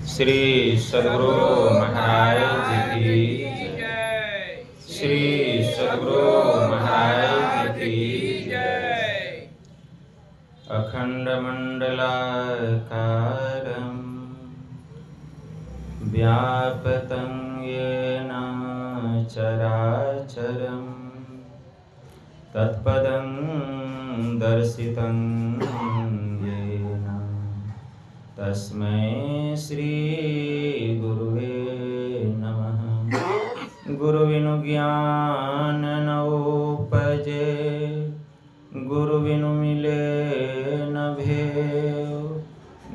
श्री सद्गुरु महाराज की जय। श्री सद्गुरु महाराज की जय। अखंडमंडलाकारं व्याप्तं येन चराचरं तत्पदं दर्शितं येन तस्मै श्री गुरुवे नमः। गुरु बिनु ज्ञान न उपजे, गुरु बिनु मिले न भेव,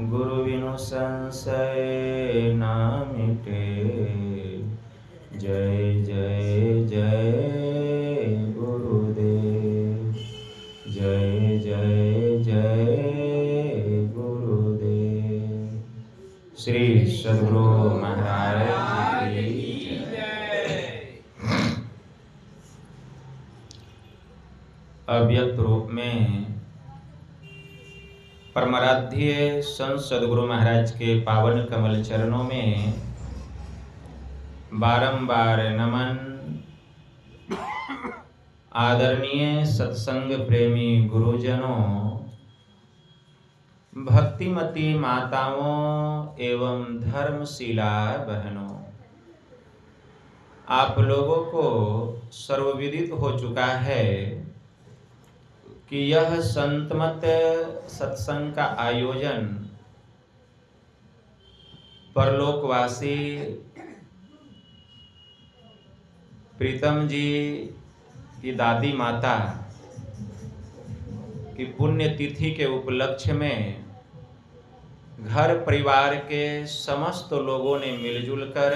गुरु बिनु संशय न मिटे। जय जय जय गुरुदेव, जय जय जय गुरुदेव। श्री सद्गुरु महाराज की जय। अव्यक्त रूप में परमाराध्य संत सद्गुरु महाराज के पावन कमल चरणों में बारंबार नमन। आदरणीय सत्संग प्रेमी गुरुजनों, भक्तिमती माताओं एवं धर्मशिला बहनों, आप लोगों को सर्वविदित हो चुका है कि यह संतमत सत्संग का आयोजन परलोकवासी प्रीतम जी की दादी माता की पुण्यतिथि के उपलक्ष्य में घर परिवार के समस्त लोगों ने मिलजुल कर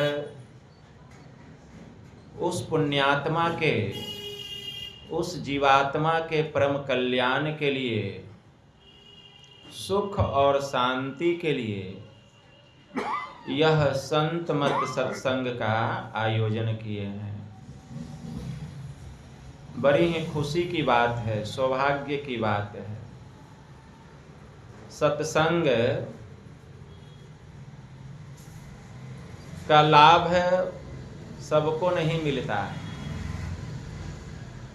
उस पुण्यात्मा के, उस जीवात्मा के परम कल्याण के लिए, सुख और शांति के लिए यह संत मत सत्संग का आयोजन किए हैं। बड़ी ही खुशी की बात है, सौभाग्य की बात है। सत्संग का लाभ सबको नहीं मिलता है।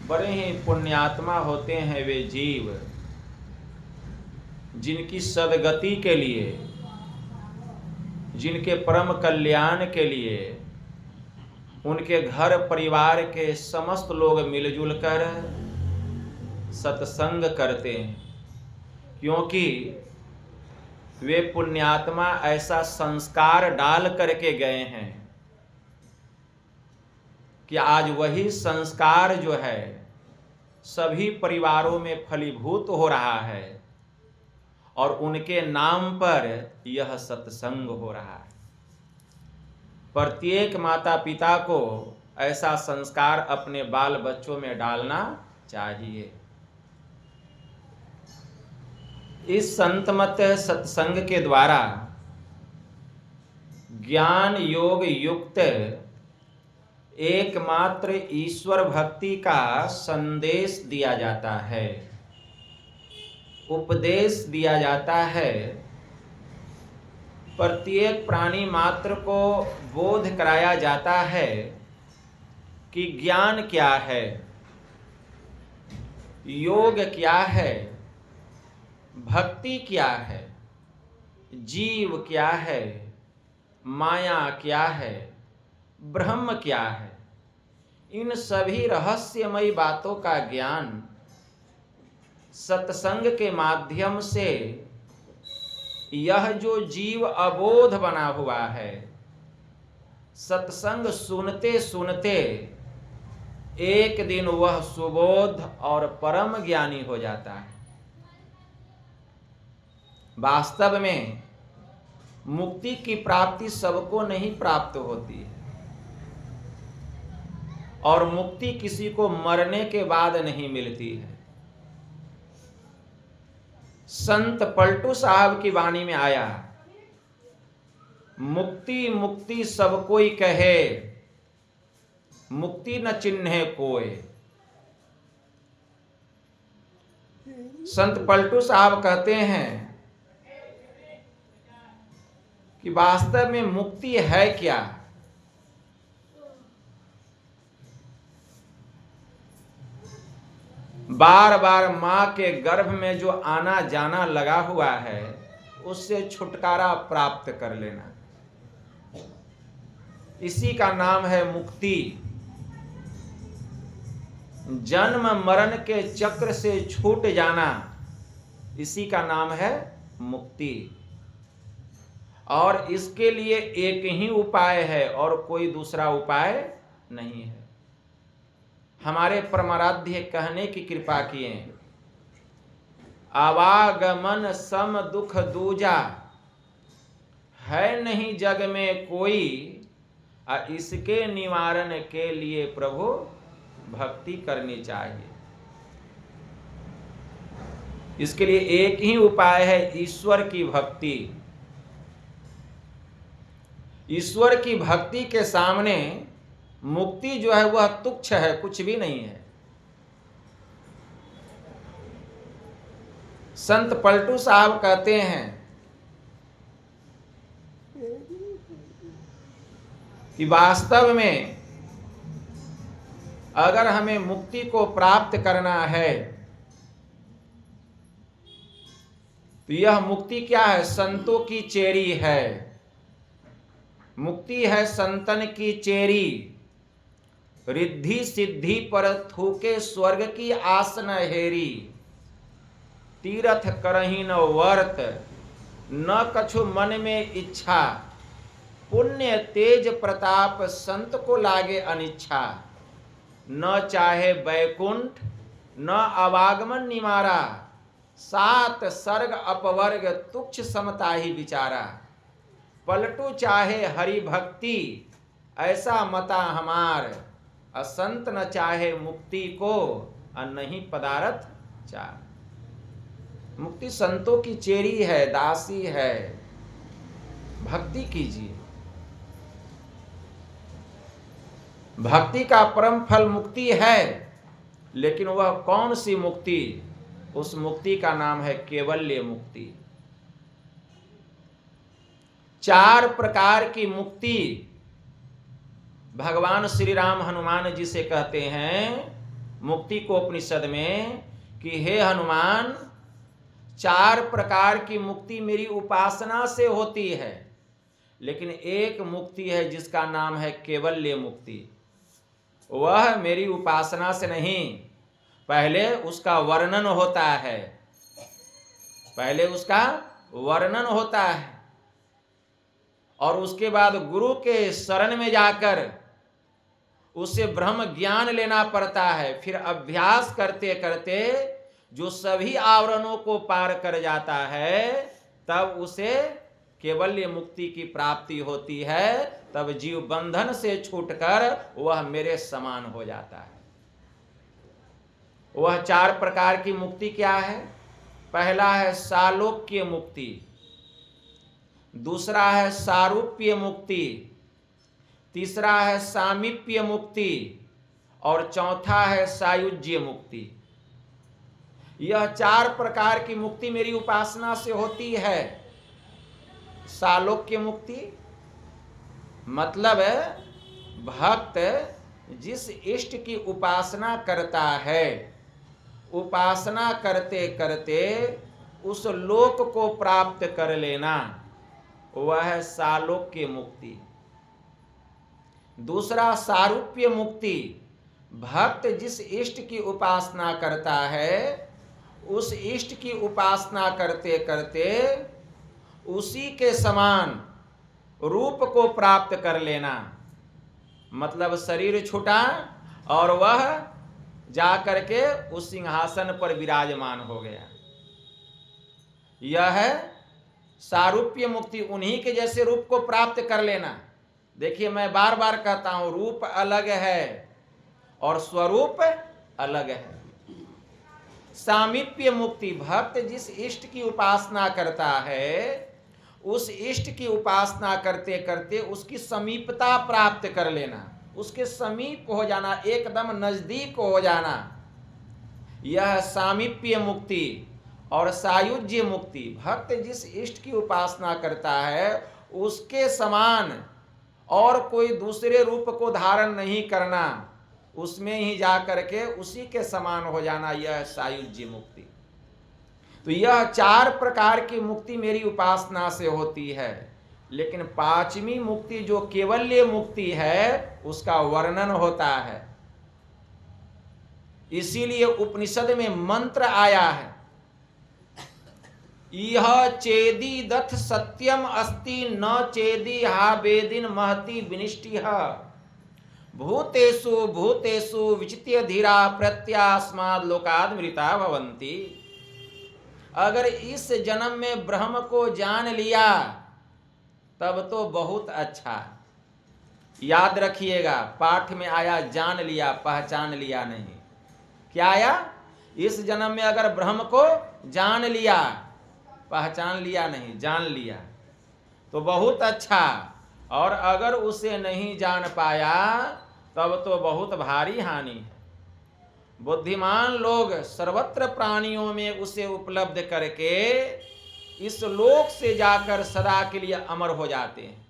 बड़े ही पुण्यात्मा होते हैं वे जीव जिनकी सद्गति के लिए, जिनके परम कल्याण के लिए उनके घर परिवार के समस्त लोग मिलजुल कर सत्संग करते हैं, क्योंकि वे पुण्यात्मा ऐसा संस्कार डाल करके गए हैं कि आज वही संस्कार जो है सभी परिवारों में फलीभूत हो रहा है और उनके नाम पर यह सत्संग हो रहा है। प्रत्येक माता पिता को ऐसा संस्कार अपने बाल बच्चों में डालना चाहिए। इस संतमत सत्संग के द्वारा ज्ञान योग युक्त एकमात्र ईश्वर भक्ति का संदेश दिया जाता है, उपदेश दिया जाता है। प्रत्येक प्राणी मात्र को बोध कराया जाता है कि ज्ञान क्या है, योग क्या है, भक्ति क्या है, जीव क्या है, माया क्या है, ब्रह्म क्या है। इन सभी रहस्यमयी बातों का ज्ञान सत्संग के माध्यम से यह जो जीव अबोध बना हुआ है, सत्संग सुनते सुनते एक दिन वह सुबोध और परम ज्ञानी हो जाता है। वास्तव में मुक्ति की प्राप्ति सबको नहीं प्राप्त होती है और मुक्ति किसी को मरने के बाद नहीं मिलती है। संत पलटू साहब की वाणी में आया, मुक्ति मुक्ति सब कोई कहे, मुक्ति न चिन्हे कोय। संत पलटू साहब कहते हैं कि वास्तव में मुक्ति है क्या। बार बार मां के गर्भ में जो आना जाना लगा हुआ है, उससे छुटकारा प्राप्त कर लेना, इसी का नाम है मुक्ति। जन्म मरण के चक्र से छूट जाना, इसी का नाम है मुक्ति। और इसके लिए एक ही उपाय है और कोई दूसरा उपाय नहीं है। हमारे परमाराध्य कहने की कृपा किए, आवागमन सम दुख दूजा, है नहीं जग में कोई, इसके निवारण के लिए प्रभु भक्ति करनी चाहिए। इसके लिए एक ही उपाय है, ईश्वर की भक्ति। ईश्वर की भक्ति के सामने मुक्ति जो है वह तुच्छ है, कुछ भी नहीं है। संत पलटू साहब कहते हैं कि वास्तव में अगर हमें मुक्ति को प्राप्त करना है तो यह मुक्ति क्या है? संतों की चेरी है। मुक्ति है संतन की चेरी, रिद्धि सिद्धि पर थूके स्वर्ग की आसन हेरी, तीर्थ करही न वर्त न कछु मन में इच्छा, पुण्य तेज प्रताप संत को लागे अनिच्छा, न चाहे बैकुंठ न अवागमन निमारा, सात सर्ग अपवर्ग तुच्छ समता ही विचारा, पलटू चाहे हरि भक्ति ऐसा मता हमार, असंत न चाहे मुक्ति को नहीं पदारथ चार। मुक्ति संतों की चेरी है, दासी है, भक्ति कीजिए। भक्ति का परम फल मुक्ति है, लेकिन वह कौन सी मुक्ति? उस मुक्ति का नाम है केवल्य मुक्ति। चार प्रकार की मुक्ति भगवान श्री राम हनुमान जी से कहते हैं मुक्ति को उपनिषद में कि हे हनुमान, चार प्रकार की मुक्ति मेरी उपासना से होती है, लेकिन एक मुक्ति है जिसका नाम है केवल्य मुक्ति। वह मेरी उपासना से नहीं, पहले उसका वर्णन होता है, पहले उसका वर्णन होता है और उसके बाद गुरु के शरण में जाकर उससे ब्रह्म ज्ञान लेना पड़ता है। फिर अभ्यास करते करते जो सभी आवरणों को पार कर जाता है, तब उसे केवल्य मुक्ति की प्राप्ति होती है। तब जीव बंधन से छूटकर वह मेरे समान हो जाता है। वह चार प्रकार की मुक्ति क्या है? पहला है सालोक्य मुक्ति, दूसरा है सारूप्य मुक्ति, तीसरा है सामीप्य मुक्ति और चौथा है सायुज्य मुक्ति। यह चार प्रकार की मुक्ति मेरी उपासना से होती है। सालोक्य मुक्ति मतलब भक्त जिस इष्ट की उपासना करता है, उपासना करते करते उस लोक को प्राप्त कर लेना, वह है सालोक्य मुक्ति। दूसरा सारूप्य मुक्ति, भक्त जिस इष्ट की उपासना करता है, उस इष्ट की उपासना करते करते उसी के समान रूप को प्राप्त कर लेना, मतलब शरीर छूटा और वह जा करके उस सिंहासन पर विराजमान हो गया। यह है सारूप्य मुक्ति, उन्हीं के जैसे रूप को प्राप्त कर लेना। देखिए, मैं बार बार कहता हूं, रूप अलग है और स्वरूप अलग है। सामीप्य मुक्ति, भक्त जिस इष्ट की उपासना करता है, उस इष्ट की उपासना करते करते उसकी समीपता प्राप्त कर लेना, उसके समीप हो जाना, एकदम नजदीक हो जाना, यह सामीप्य मुक्ति। और सायुज्य मुक्ति, भक्त जिस इष्ट की उपासना करता है उसके समान और कोई दूसरे रूप को धारण नहीं करना, उसमें ही जा करके उसी के समान हो जाना, यह सायुज्य मुक्ति। तो यह 4 प्रकार की मुक्ति मेरी उपासना से होती है। लेकिन 5वीं मुक्ति जो केवल्य मुक्ति है, उसका वर्णन होता है। इसीलिए उपनिषद में मंत्र आया है, यह चेदी दथ सत्यम अस्ति न चेदी हा वेदिन महति विनिष्टिह भूतेषु भूतेषु विचित्य धीरा प्रत्यास्माद लोकाद मृता भवन्ति। अगर इस जन्म में ब्रह्म को जान लिया तब तो बहुत अच्छा। याद रखिएगा, पाठ में आया जान लिया, पहचान लिया नहीं। क्या आया? इस जन्म में अगर ब्रह्म को जान लिया, पहचान लिया नहीं, जान लिया तो बहुत अच्छा। और अगर उसे नहीं जान पाया तब तो बहुत भारी हानि है। बुद्धिमान लोग सर्वत्र प्राणियों में उसे उपलब्ध करके इस लोक से जाकर सदा के लिए अमर हो जाते हैं।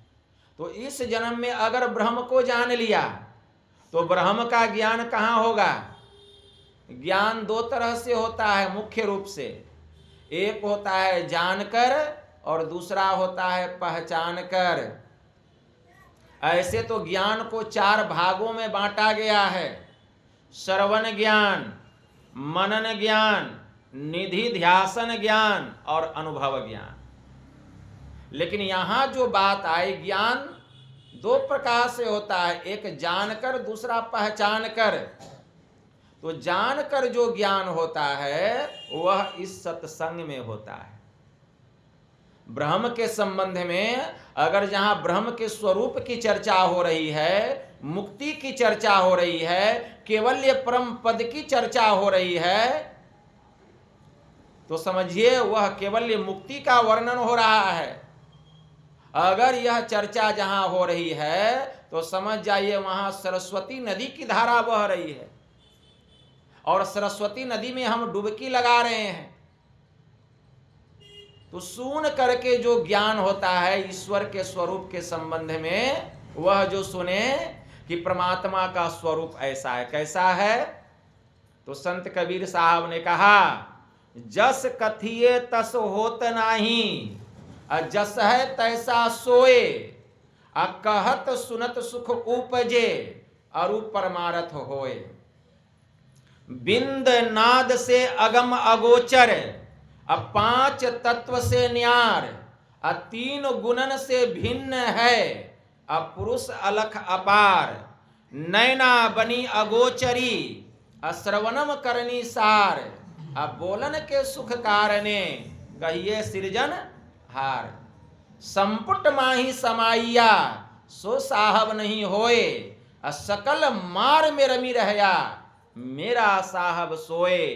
तो इस जन्म में अगर ब्रह्म को जान लिया तो ब्रह्म का ज्ञान कहाँ होगा? ज्ञान 2 तरह से होता है मुख्य रूप से। एक होता है जानकर और दूसरा होता है पहचान कर। ऐसे तो ज्ञान को 4 भागों में बांटा गया है: श्रवण ज्ञान, मनन ज्ञान, निधि ध्यासन ज्ञान और अनुभव ज्ञान। लेकिन यहां जो बात आई, ज्ञान 2 प्रकार से होता है, एक जानकर, दूसरा पहचान कर। तो जानकर जो ज्ञान होता है वह इस सत्संग में होता है। ब्रह्म के संबंध में अगर जहां ब्रह्म के स्वरूप की चर्चा हो रही है, मुक्ति की चर्चा हो रही है, केवल्य परम पद की चर्चा हो रही है, तो समझिए वह केवल्य मुक्ति का वर्णन हो रहा है। अगर यह चर्चा जहां हो रही है तो समझ जाइए वहां सरस्वती नदी की धारा बह रही है और सरस्वती नदी में हम डुबकी लगा रहे हैं। तो सुन करके जो ज्ञान होता है ईश्वर के स्वरूप के संबंध में, वह जो सुने कि परमात्मा का स्वरूप ऐसा है, कैसा है, तो संत कबीर साहब ने कहा, जस कथिए तस होत नाही, जस है तैसा सोए, कहत सुनत सुख उपजे, अरु परमारथ होए। बिंद नाद से अगम अगोचर, 5 तत्व से न्यार, 3 गुणन से भिन्न है, पुरुष अलख अपार। नैना बनी अगोचरी, श्रवणम करनी सार, बोलन के सुख कारणे, कहिए सृजन हार। संपुट माही समाइया, सो साहब नहीं होए, सकल मार में रमी रहया, मेरा साहब सोए।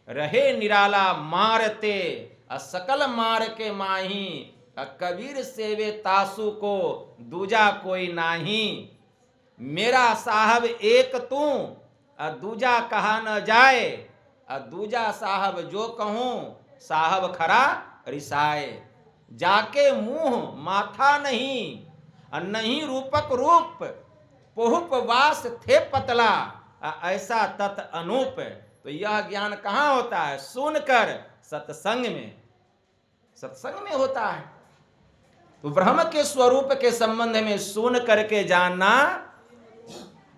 रहे निराला मारते, सकल मार के माही, कबीर सेवे तासु को, दूजा कोई नाही। मेरा साहब एक तू, दूजा कहा न जाए, दूजा साहब जो कहूं, साहब खरा रिसाए। जाके मुंह माथा नहीं, नहीं रूपक रूप, पोहुप वास थे पतला, ऐसा तत् अनूप। तो यह ज्ञान कहाँ होता है? सुनकर सत्संग में, सत्संग में होता है। तो ब्रह्म के स्वरूप के संबंध में सुन करके जानना,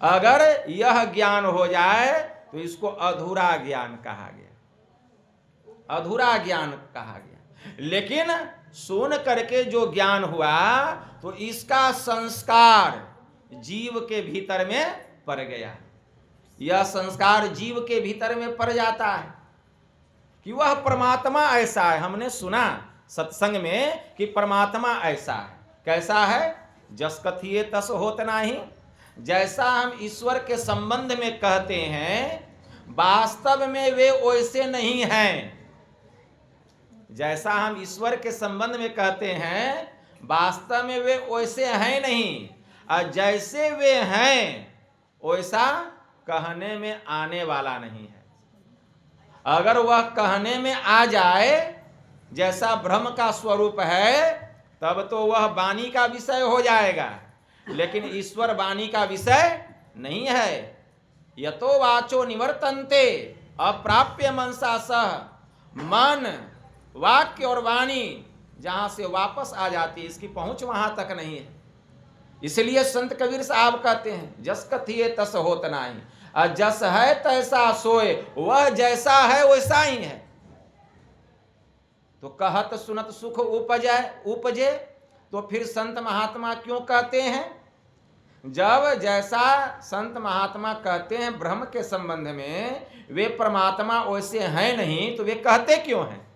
अगर यह ज्ञान हो जाए तो इसको अधूरा ज्ञान कहा गया, अधूरा ज्ञान कहा गया। लेकिन सुन करके जो ज्ञान हुआ तो इसका संस्कार जीव के भीतर में पड़ गया। यह संस्कार जीव के भीतर में पड़ जाता है कि वह परमात्मा ऐसा है। हमने सुना सत्संग में कि परमात्मा ऐसा है। कैसा है? जस कथिए तस होत नाही। जैसा हम ईश्वर के संबंध में कहते हैं, वास्तव में वे वैसे नहीं हैं। जैसा हम ईश्वर के संबंध में कहते हैं, वास्तव में वे वैसे हैं नहीं, और जैसे वे हैं वैसा कहने में आने वाला नहीं है। अगर वह कहने में आ जाए, जैसा ब्रह्म का स्वरूप है, तब तो वह वाणी का विषय हो जाएगा, लेकिन ईश्वर वाणी का विषय नहीं है। यतो वाचो निवर्तन्ते अप्राप्य मनसा सह, मन वाक्य और वाणी जहां से वापस आ जाती है, इसकी पहुंच वहां तक नहीं है। इसलिए संत कबीर साहब कहते हैं जस कथिए तस होत नाही, जस है तैसा सोए, वह जैसा है वैसा ही है। तो कहत सुनत सुख उपजे, तो फिर संत महात्मा क्यों कहते हैं? जब जैसा संत महात्मा कहते हैं ब्रह्म के संबंध में, वे परमात्मा वैसे हैं नहीं, तो वे कहते क्यों हैं?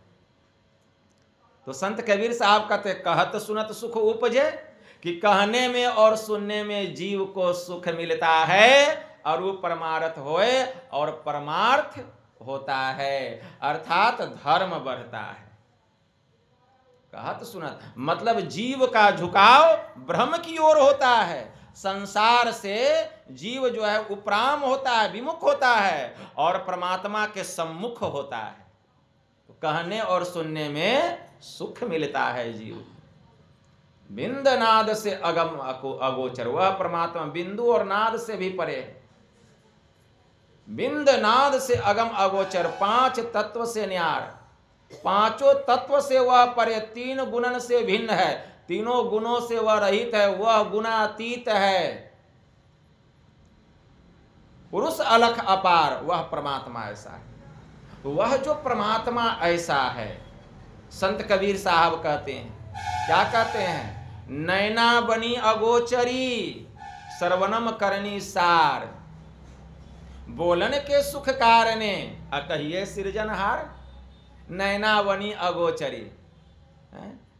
तो संत कबीर साहब कहते कहत सुनत सुख उपजे, कि कहने में और सुनने में जीव को सुख मिलता है, और वो परमार्थ होए और परमार्थ होता है, अर्थात धर्म बढ़ता है। कहत सुनत मतलब जीव का झुकाव ब्रह्म की ओर होता है, संसार से जीव जो है उपराम होता है, विमुख होता है, और परमात्मा के सम्मुख होता है। तो कहने और सुनने में सुख मिलता है जीव। बिंद नाद से अगम अगोचर, वह परमात्मा बिंदु और नाद से भी परे है। बिंद नाद से अगम अगोचर, पांच तत्व से न्यार, पांचों तत्व से वह परे, तीन गुणन से भिन्न है, तीनों गुणों से वह रहित है, वह गुणातीत है। पुरुष अलख अपार, वह परमात्मा ऐसा है। तो वह जो परमात्मा ऐसा है, संत कबीर साहब कहते हैं, क्या कहते हैं? नैना बनी अगोचरी, सर्वनम करनी सार, बोलन के सुख कारणे अकहिए सृजनहार। नैना बनी अगोचरी,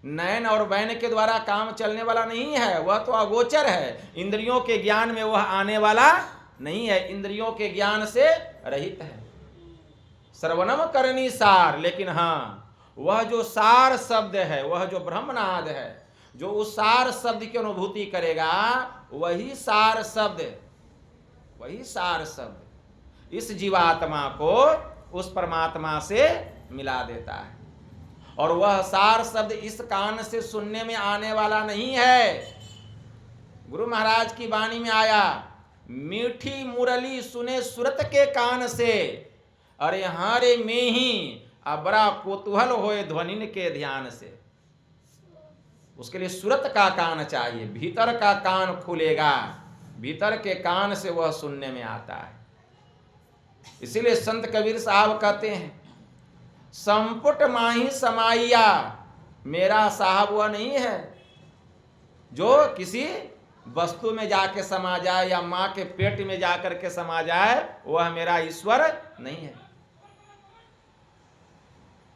नयन और बैन के द्वारा काम चलने वाला नहीं है, वह तो अगोचर है, इंद्रियों के ज्ञान में वह आने वाला नहीं है, इंद्रियों के ज्ञान से रहित है। सर्वनम करनी सार, लेकिन हाँ वह जो सार शब्द है, वह जो ब्रह्मनाद है, जो उस सार शब्द की अनुभूति करेगा, वही सार शब्द इस जीवात्मा को उस परमात्मा से मिला देता है। और वह सार शब्द इस कान से सुनने में आने वाला नहीं है। गुरु महाराज की वाणी में आया, मीठी मुरली सुने सुरत के कान से, अरे हारे में ही बड़ा कोतूहल होए ध्वनिन के ध्यान से। उसके लिए सुरत का कान चाहिए, भीतर का कान खुलेगा, भीतर के कान से वह सुनने में आता है। इसीलिए संत कबीर साहब कहते हैं, संपुट माही समाइया, मेरा साहब वह नहीं है जो किसी वस्तु में जाके समा जाए या मां के पेट में जाकर के समा जाए, वह मेरा ईश्वर नहीं है।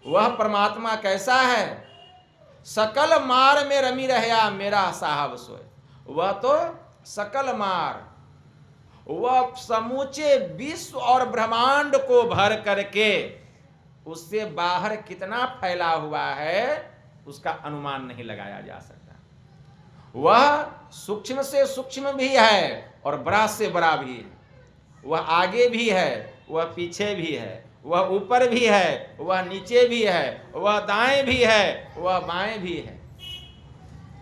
वह परमात्मा कैसा है? सकल मार में रमी रहया मेरा साहब सोए। वह तो सकल मार, वह समूचे विश्व और ब्रह्मांड को भर करके उससे बाहर कितना फैला हुआ है, उसका अनुमान नहीं लगाया जा सकता। वह सूक्ष्म से सूक्ष्म भी है और बड़ा से बड़ा भी है। वह आगे भी है, वह पीछे भी है, वह ऊपर भी है, वह नीचे भी है, वह दाएं भी है, वह बाएं भी है।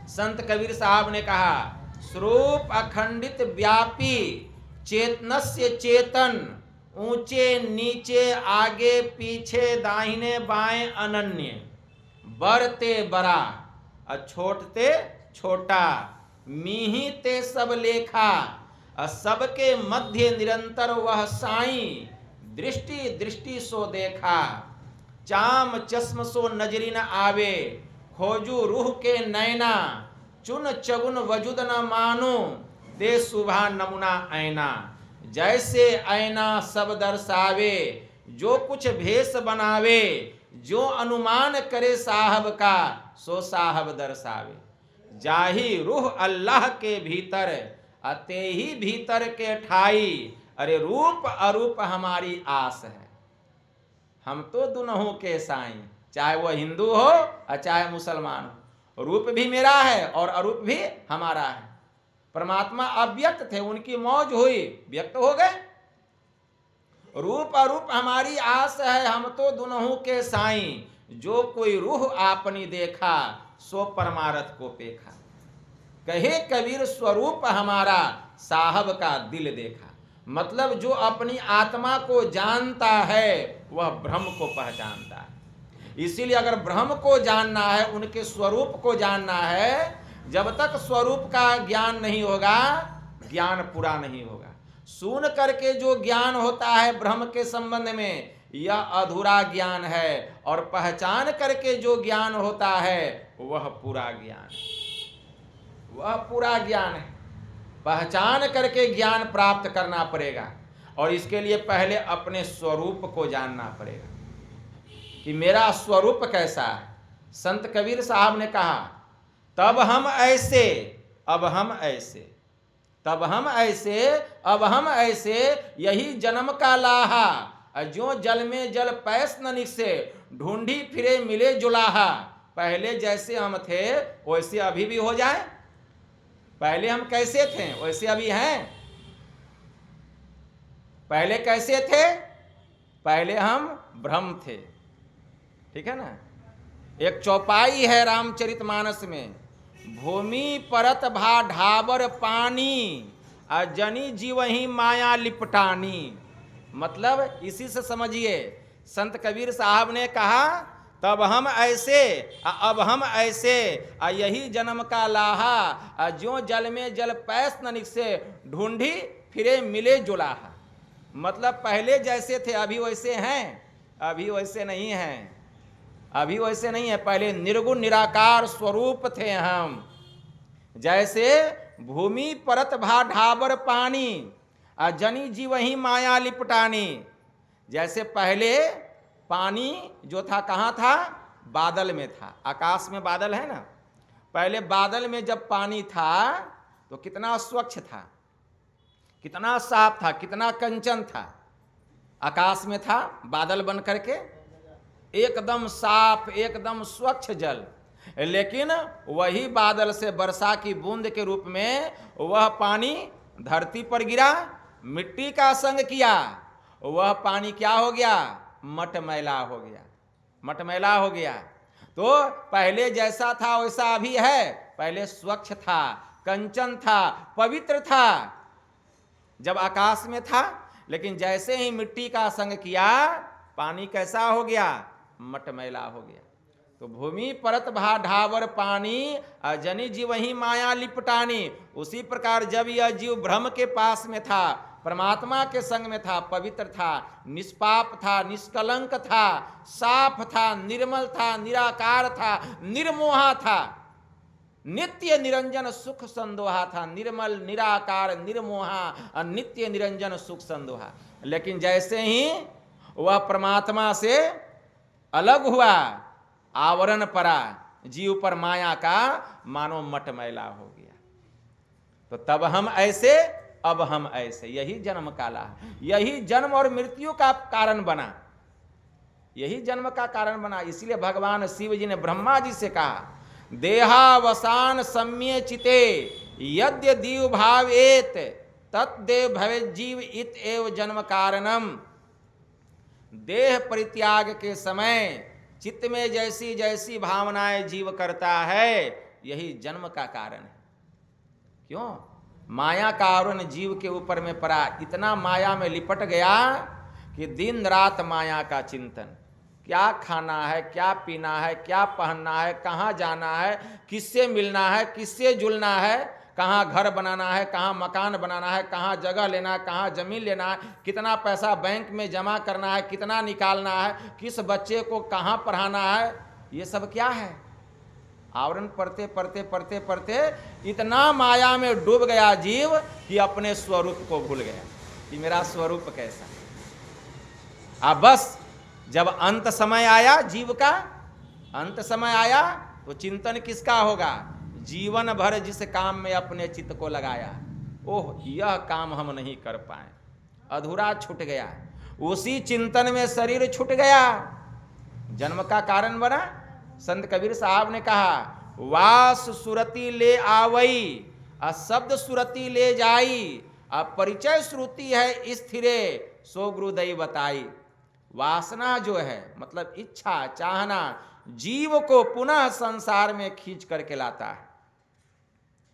संत कबीर साहब ने कहा, स्वरूप अखंडित व्यापी, चेतनस्य चेतन, ऊंचे नीचे आगे पीछे दाहिने बाएं अनन्य, बड़ते बड़ा छोटते छोटा, मीही ते सब लेखा, सबके मध्य निरंतर वह साईं, दृष्टि दृष्टि सो देखा, चाम चश्म सो नजरी न आवे, खोजू रूह के नैना, चुन चगुन वजुद न मानो, दे सुभा नमुना ऐना। जैसे ऐना सब दर्शावे, जो कुछ भेष बनावे, जो अनुमान करे साहब का, सो साहब दर्शावे। जाही रूह अल्लाह के भीतर, अते ही भीतर के ठाई, अरे रूप अरूप हमारी आस है। हम तो दुनों के साईं, चाहे वह हिंदू हो और चाहे मुसलमान हो, रूप भी मेरा है और अरूप भी हमारा है। परमात्मा अव्यक्त थे, उनकी मौज हुई, व्यक्त हो गए। रूप अरूप हमारी आस है, हम तो दुनों के साईं, जो कोई रूह आपनी देखा, सो परमारथ को पेखा। कहे कबीर स्वरूप हमारा साहब का दिल देखा। मतलब जो अपनी आत्मा को जानता है वह ब्रह्म को पहचानता है। इसीलिए अगर ब्रह्म को जानना है, उनके स्वरूप को जानना है, जब तक स्वरूप का ज्ञान नहीं होगा ज्ञान पूरा नहीं होगा। सुन करके जो ज्ञान होता है ब्रह्म के संबंध में यह अधूरा ज्ञान है, और पहचान करके जो ज्ञान होता है वह पूरा ज्ञान है, वह पूरा ज्ञान है। पहचान करके ज्ञान प्राप्त करना पड़ेगा, और इसके लिए पहले अपने स्वरूप को जानना पड़ेगा कि मेरा स्वरूप कैसा है। संत कबीर साहब ने कहा, तब हम ऐसे अब हम ऐसे, तब हम ऐसे अब हम ऐसे, यही जन्म का लाहा, जो जल में जल पैस न निकसे, ढूंढी फिरे मिले जुलाहा। पहले जैसे हम थे वैसे अभी भी हो जाए। पहले हम कैसे थे वैसे अभी हैं। पहले कैसे थे? पहले हम ब्रह्म थे, ठीक है ना। एक चौपाई है रामचरितमानस में, भूमि परत भा ढाबर पानी, अजनी जीवही माया लिपटानी। मतलब इसी से समझिए, संत कबीर साहब ने कहा तब हम ऐसे अब हम ऐसे, यही जन्म का लाहा, जो जल में जल पैस न निकसे, ढूंढी फिरे मिले जुलाहा। मतलब पहले जैसे थे अभी वैसे हैं? अभी वैसे नहीं हैं, अभी वैसे नहीं है। पहले निर्गुण निराकार स्वरूप थे हम। जैसे भूमि परत भा ढाबर पानी, जनी जीवही माया लिपटानी। जैसे पहले पानी जो था कहाँ था? बादल में था। आकाश में बादल है ना, पहले बादल में जब पानी था तो कितना स्वच्छ था, कितना साफ था, कितना कंचन था। आकाश में था बादल बन करके, एकदम साफ एकदम स्वच्छ जल। लेकिन वही बादल से वर्षा की बूंद के रूप में वह पानी धरती पर गिरा, मिट्टी का संग किया, वह पानी क्या हो गया? मटमैला हो गया, मटमैला हो गया। तो पहले जैसा था वैसा अभी है? पहले स्वच्छ था, कंचन था, पवित्र था जब आकाश में था। लेकिन जैसे ही मिट्टी का संग किया पानी कैसा हो गया? मटमैला हो गया। तो भूमि परत भा ढावर पानी, जनी जीव वही माया लिपटानी। उसी प्रकार जब यह जीव ब्रह्म के पास में था, परमात्मा के संग में था, पवित्र था, निष्पाप था, निष्कलंक था, साफ था, निर्मल था, निराकार था, निर्मोहा था, नित्य निरंजन सुख संदोहा था। निर्मल निराकार निर्मोहा, नित्य निरंजन सुख संदोहा। लेकिन जैसे ही वह परमात्मा से अलग हुआ, आवरण पड़ा जीव पर माया का, मानो मटमैला हो गया। तो तब हम ऐसे अब हम ऐसे, यही जन्म काला, यही जन्म और मृत्यु का कारण बना, यही जन्म का कारण बना। इसलिए भगवान शिव जी ने ब्रह्मा जी से कहा, देहावसान सम्य चिते यद्य दीव भावेत तत्देव भवे जीव इत एव जन्म कारणम। देह परित्याग के समय चित्त में जैसी जैसी भावनाएं जीव करता है, यही जन्म का कारण है। क्यों? माया का आवरण जीव के ऊपर में पड़ा, इतना माया में लिपट गया कि दिन रात माया का चिंतन, क्या खाना है, क्या पीना है, क्या पहनना है, कहाँ जाना है, किससे मिलना है, किससे जुलना है, कहाँ घर बनाना है, कहाँ मकान बनाना है, कहाँ जगह लेना है, कहाँ जमीन लेना है, कितना पैसा बैंक में जमा करना है, कितना निकालना है, किस बच्चे को कहाँ पढ़ाना है, ये सब क्या है? आवरण पढ़ते पढ़ते पढ़ते पढ़ते इतना माया में डूब गया जीव कि अपने स्वरूप को भूल गया कि मेरा स्वरूप कैसा है। अब बस जब अंत समय आया, जीव का अंत समय आया, तो चिंतन किसका होगा? जीवन भर जिस काम में अपने चित्त को लगाया, ओह यह काम हम नहीं कर पाए, अधूरा छूट गया, उसी चिंतन में शरीर छूट गया, जन्म का कारण बना। संत कबीर साहब ने कहा, वास सुरति ले आवई, शब्द सुरति ले जाई, परिचय श्रुति है स्थिरे, सो गुरुदेव बताई। वासना जो है मतलब इच्छा चाहना, जीव को पुनः संसार में खींच करके लाता है,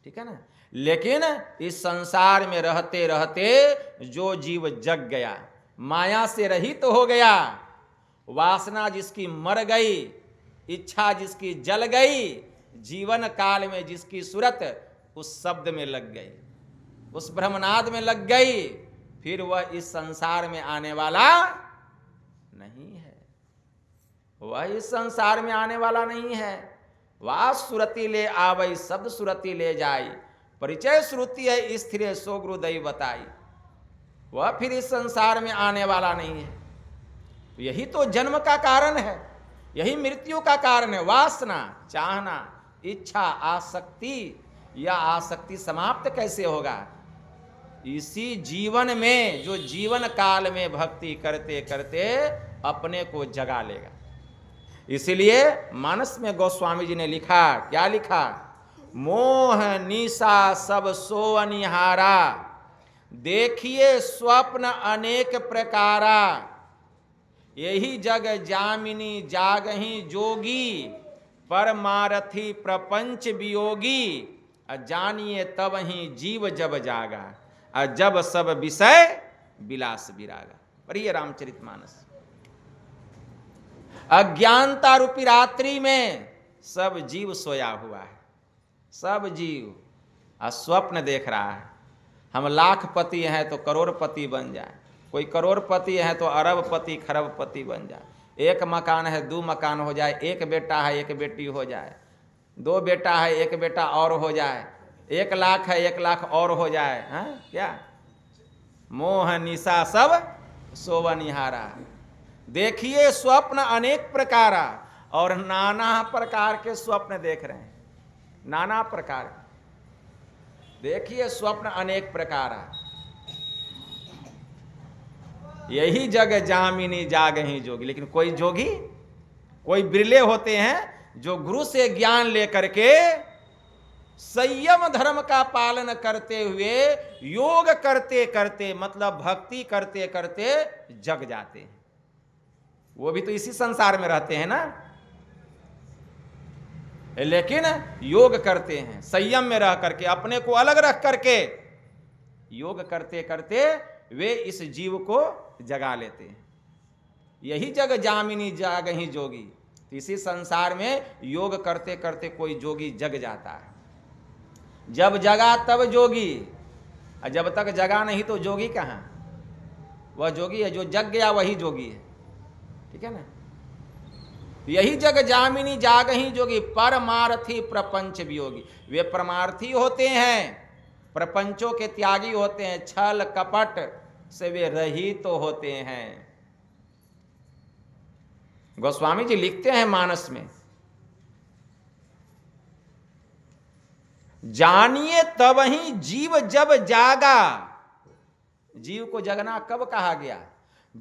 ठीक है ना। लेकिन इस संसार में रहते रहते जो जीव जग गया, माया से रहित तो हो गया, वासना जिसकी मर गई, इच्छा जिसकी जल गई, जीवन काल में जिसकी सूरत उस शब्द में लग गई, उस ब्रह्मनाद में लग गई, फिर वह इस संसार में आने वाला नहीं है। वह इस संसार में आने वाला नहीं है। वह सुरति ले आवई, शब्द सुरति ले जाई, परिचय श्रुति है स्थिर सो गुरुदई बताई। वह फिर इस संसार में आने वाला नहीं है। यही तो जन्म का कारण है, यही मृत्यु का कारण है। वासना, चाहना, इच्छा, आसक्ति, यह आसक्ति समाप्त कैसे होगा? इसी जीवन में, जो जीवन काल में भक्ति करते करते अपने को जगा लेगा। इसीलिए मानस में गोस्वामी जी ने लिखा, क्या लिखा? मोह निशा सब सो अनिहारा, देखिए स्वप्न अनेक प्रकारा, यही जग जामिनी जागही जोगी, परमारथी प्रपंच वियोगी, जानिए तब ही जीव जब जागा, जब सब विषय विलास विरागा। पढ़िए रामचरितमानस। अज्ञानता रूपी रात्रि में सब जीव सोया हुआ है, सब जीव स्वप्न देख रहा है। हम लाखपति हैं तो करोड़पति बन जाए, कोई करोड़पति है तो अरबपति खरबपति बन जाए, एक मकान है 2 मकान हो जाए, एक बेटा है 1 बेटी हो जाए, 2 बेटा है 1 बेटा और हो जाए, 1 लाख है 1 लाख और हो जाए। हैं क्या? मोह निशा सब सोवनिहारा, देखिए स्वप्न अनेक प्रकारा, और नाना प्रकार के स्वप्न देख रहे हैं, नाना प्रकार। देखिए स्वप्न अनेक प्रकारा, यही जग जामिनी जागही जोगी। लेकिन कोई जोगी, कोई बिरले होते हैं जो गुरु से ज्ञान लेकर के संयम धर्म का पालन करते हुए योग करते करते, मतलब भक्ति करते करते जग जाते हैं। वो भी तो इसी संसार में रहते हैं ना, लेकिन योग करते हैं, संयम में रह करके, अपने को अलग रख करके योग करते करते वे इस जीव को जगा लेते हैं। यही जग जामिनी जागही जोगी। इसी संसार में योग करते करते कोई जोगी जग जाता है। जब जगा तब जोगी, और जब तक जगा नहीं तो जोगी कहाँ? वह जोगी है जो जग गया, वही जोगी है, ठीक है ना। यही जग जामिनी जागही जोगी, परमार्थी प्रपंच वियोगी। वे परमार्थी होते हैं, प्रपंचों के त्यागी होते हैं, छल कपट से वे रहित तो होते हैं। गोस्वामी जी लिखते हैं मानस में, जानिए तब ही जीव जब जागा। जीव को जगना कब कहा गया?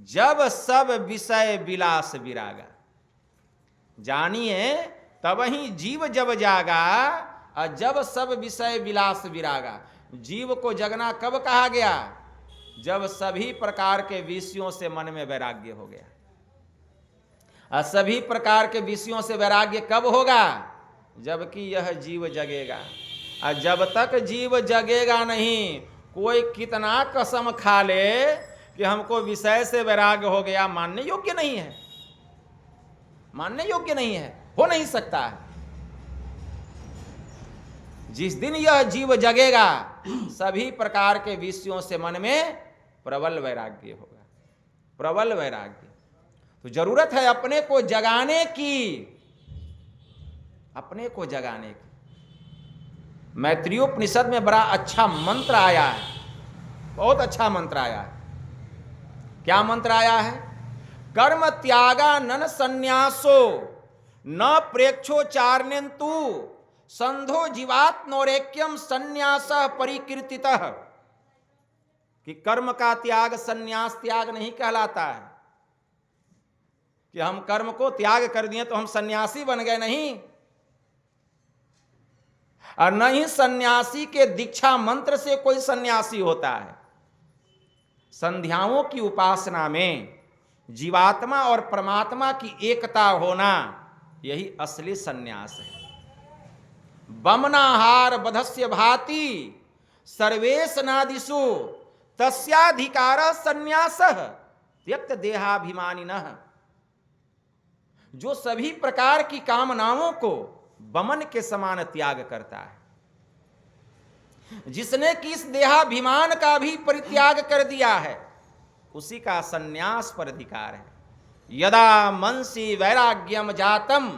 जब सब विषय विलास विरागा। जानिए तब ही जीव जब जागा, और जब सब विषय विलास विरागा। जीव को जगना कब कहा गया? जब सभी प्रकार के विषयों से मन में वैराग्य हो गया। और सभी प्रकार के विषयों से वैराग्य कब होगा? जबकि यह जीव जगेगा। और जब तक जीव जगेगा नहीं, कोई कितना कसम खा ले कि हमको विषय से वैराग्य हो गया, मानने योग्य नहीं है, मानने योग्य नहीं है, हो नहीं सकता है। जिस दिन यह जीव जगेगा, सभी प्रकार के विषयों से मन में प्रबल वैराग्य होगा, प्रबल वैराग्य। तो जरूरत है अपने को जगाने की, अपने को जगाने की। मैत्रेयोपनिषद में बड़ा अच्छा मंत्र आया है, बहुत अच्छा मंत्र आया है। क्या मंत्र आया है? कर्म त्यागा नन संन्यासो न प्रेक्षोचारणेन्तु संधो जीवात्मोरेक्यम संन्यास परिकीर्तितः। कि कर्म का त्याग संन्यास त्याग नहीं कहलाता है, कि हम कर्म को त्याग कर दिए तो हम सन्यासी बन गए, नहीं। और न ही सन्यासी के दीक्षा मंत्र से कोई सन्यासी होता है। संध्याओं की उपासना में जीवात्मा और परमात्मा की एकता होना, यही असली सन्यास है। बमनाहार बधस्य भाति सर्वेश नादिषु तस्याधिकार सन्यासः त्यक्त देहाभिमानिनः। जो सभी प्रकार की कामनाओं को बमन के समान त्याग करता है, जिसने कि इस देहाभिमान का भी परित्याग कर दिया है, उसी का सन्यास पर अधिकार है। यदा मनसि वैराग्यम जातम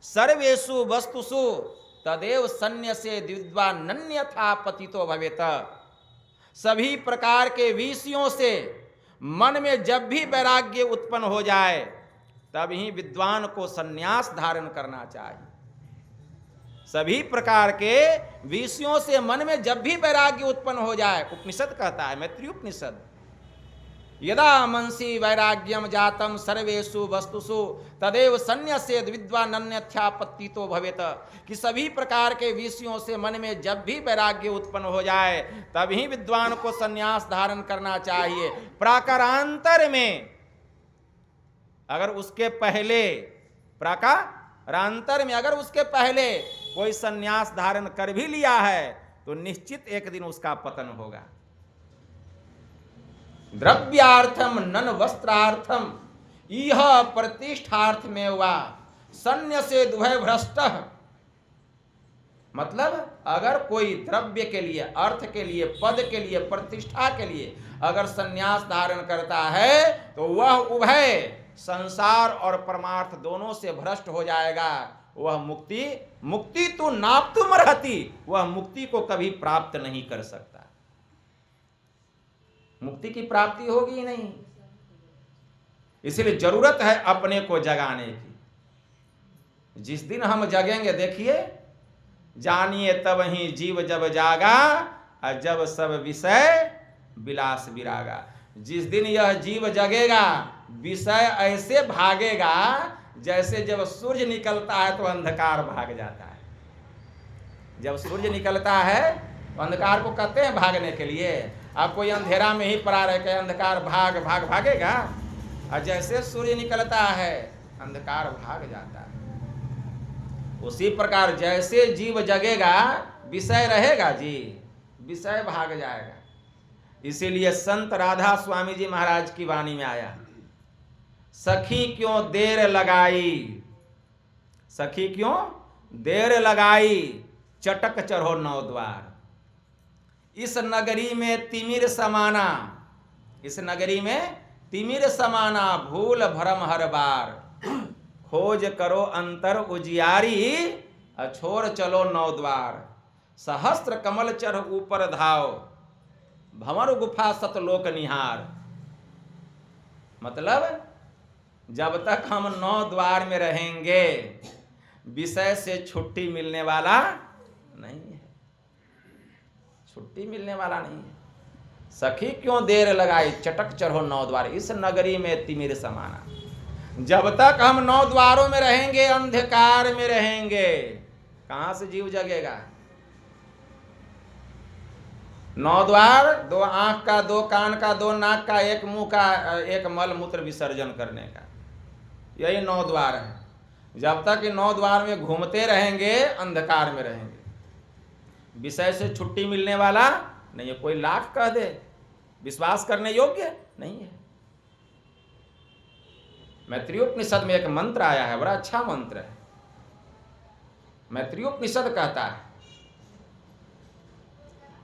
सर्वेषु वस्तुषु तदेव सन्न्यसे विद्वान्यथा पतितो भवेत। सभी प्रकार के विषयों से मन में जब भी वैराग्य उत्पन्न हो जाए, तब ही विद्वान को सन्यास धारण करना चाहिए। सभी प्रकार के विषयों से मन में जब भी वैराग्य उत्पन्न हो जाए, उपनिषद कहता है, मैत्रेय उपनिषद, यदा मनसि वैराग्यम जातम सर्वेषु वस्तुषु तदेव सन्न्यसेद विद्वान्यथा पतितो भवेत। कि सभी प्रकार के विषयों से मन में जब भी वैराग्य उत्पन्न हो जाए, तभी विद्वान को सन्यास धारण करना चाहिए। प्राकारांतर में अगर उसके पहले कोई सन्यास धारण कर भी लिया है, तो निश्चित एक दिन उसका पतन होगा। द्रव्यार्थम नन वस्त्रार्थम इह प्रतिष्ठार्थ में वा सन्न्यसे दुभय भ्रष्ट। मतलब अगर कोई द्रव्य के लिए, अर्थ के लिए, पद के लिए, प्रतिष्ठा के लिए अगर सन्यास धारण करता है, तो वह उभय संसार और परमार्थ दोनों से भ्रष्ट हो जाएगा। वह मुक्ति तो नाप्तुम अर्हति, वह मुक्ति को कभी प्राप्त नहीं कर सकता। मुक्ति की प्राप्ति होगी ही नहीं। इसलिए जरूरत है अपने को जगाने की। जिस दिन हम जगेंगे, देखिए, जानिए तब ही जीव जब जागा, और जब सब विषय विलास विरागा। जिस दिन यह जीव जगेगा, विषय ऐसे भागेगा जैसे जब सूर्य निकलता है तो अंधकार भाग जाता है। जब सूर्य निकलता है तो अंधकार को कहते हैं भागने के लिए। आप कोई अंधेरा में ही पड़ा रह के अंधकार भागेगा, और जैसे सूर्य निकलता है अंधकार भाग जाता है। उसी प्रकार जैसे जीव जगेगा, विषय रहेगा जी, विषय भाग जाएगा। इसीलिए संत राधा स्वामी जी महाराज की वाणी में आया, सखी क्यों देर लगाई, सखी क्यों देर लगाई, चटक चढ़ो नौ द्वार। इस नगरी में तिमिर समाना, इस नगरी में तिमिर समाना, भूल भरम हर बार। खोज करो अंतर उजियारी, छोड़ चलो नौ द्वार। सहस्त्र कमल चढ़ ऊपर धाव, भंवर गुफा सतलोक निहार। मतलब जब तक हम नौ द्वार में रहेंगे, विषय से छुट्टी मिलने वाला नहीं है, छुट्टी मिलने वाला नहीं है। सखी क्यों देर लगाई, चटक चढ़ो नौ द्वार। इस नगरी में तिमिर समाना, जब तक हम नौ द्वारों में रहेंगे, अंधकार में रहेंगे, कहां से जीव जगेगा। नौ द्वार, दो आंख का, दो कान का, दो नाक का, एक मुंह का, एक मल मूत्र विसर्जन करने का, यही नौ द्वार है। जब तक ये नौ द्वार में घूमते रहेंगे, अंधकार में रहेंगे, विषय से छुट्टी मिलने वाला नहीं है। कोई लाख कह दे, विश्वास करने योग्य नहीं है। मैत्रेय उपनिषद में एक मंत्र आया है, बड़ा अच्छा मंत्र है। मैत्रेय उपनिषद कहता है,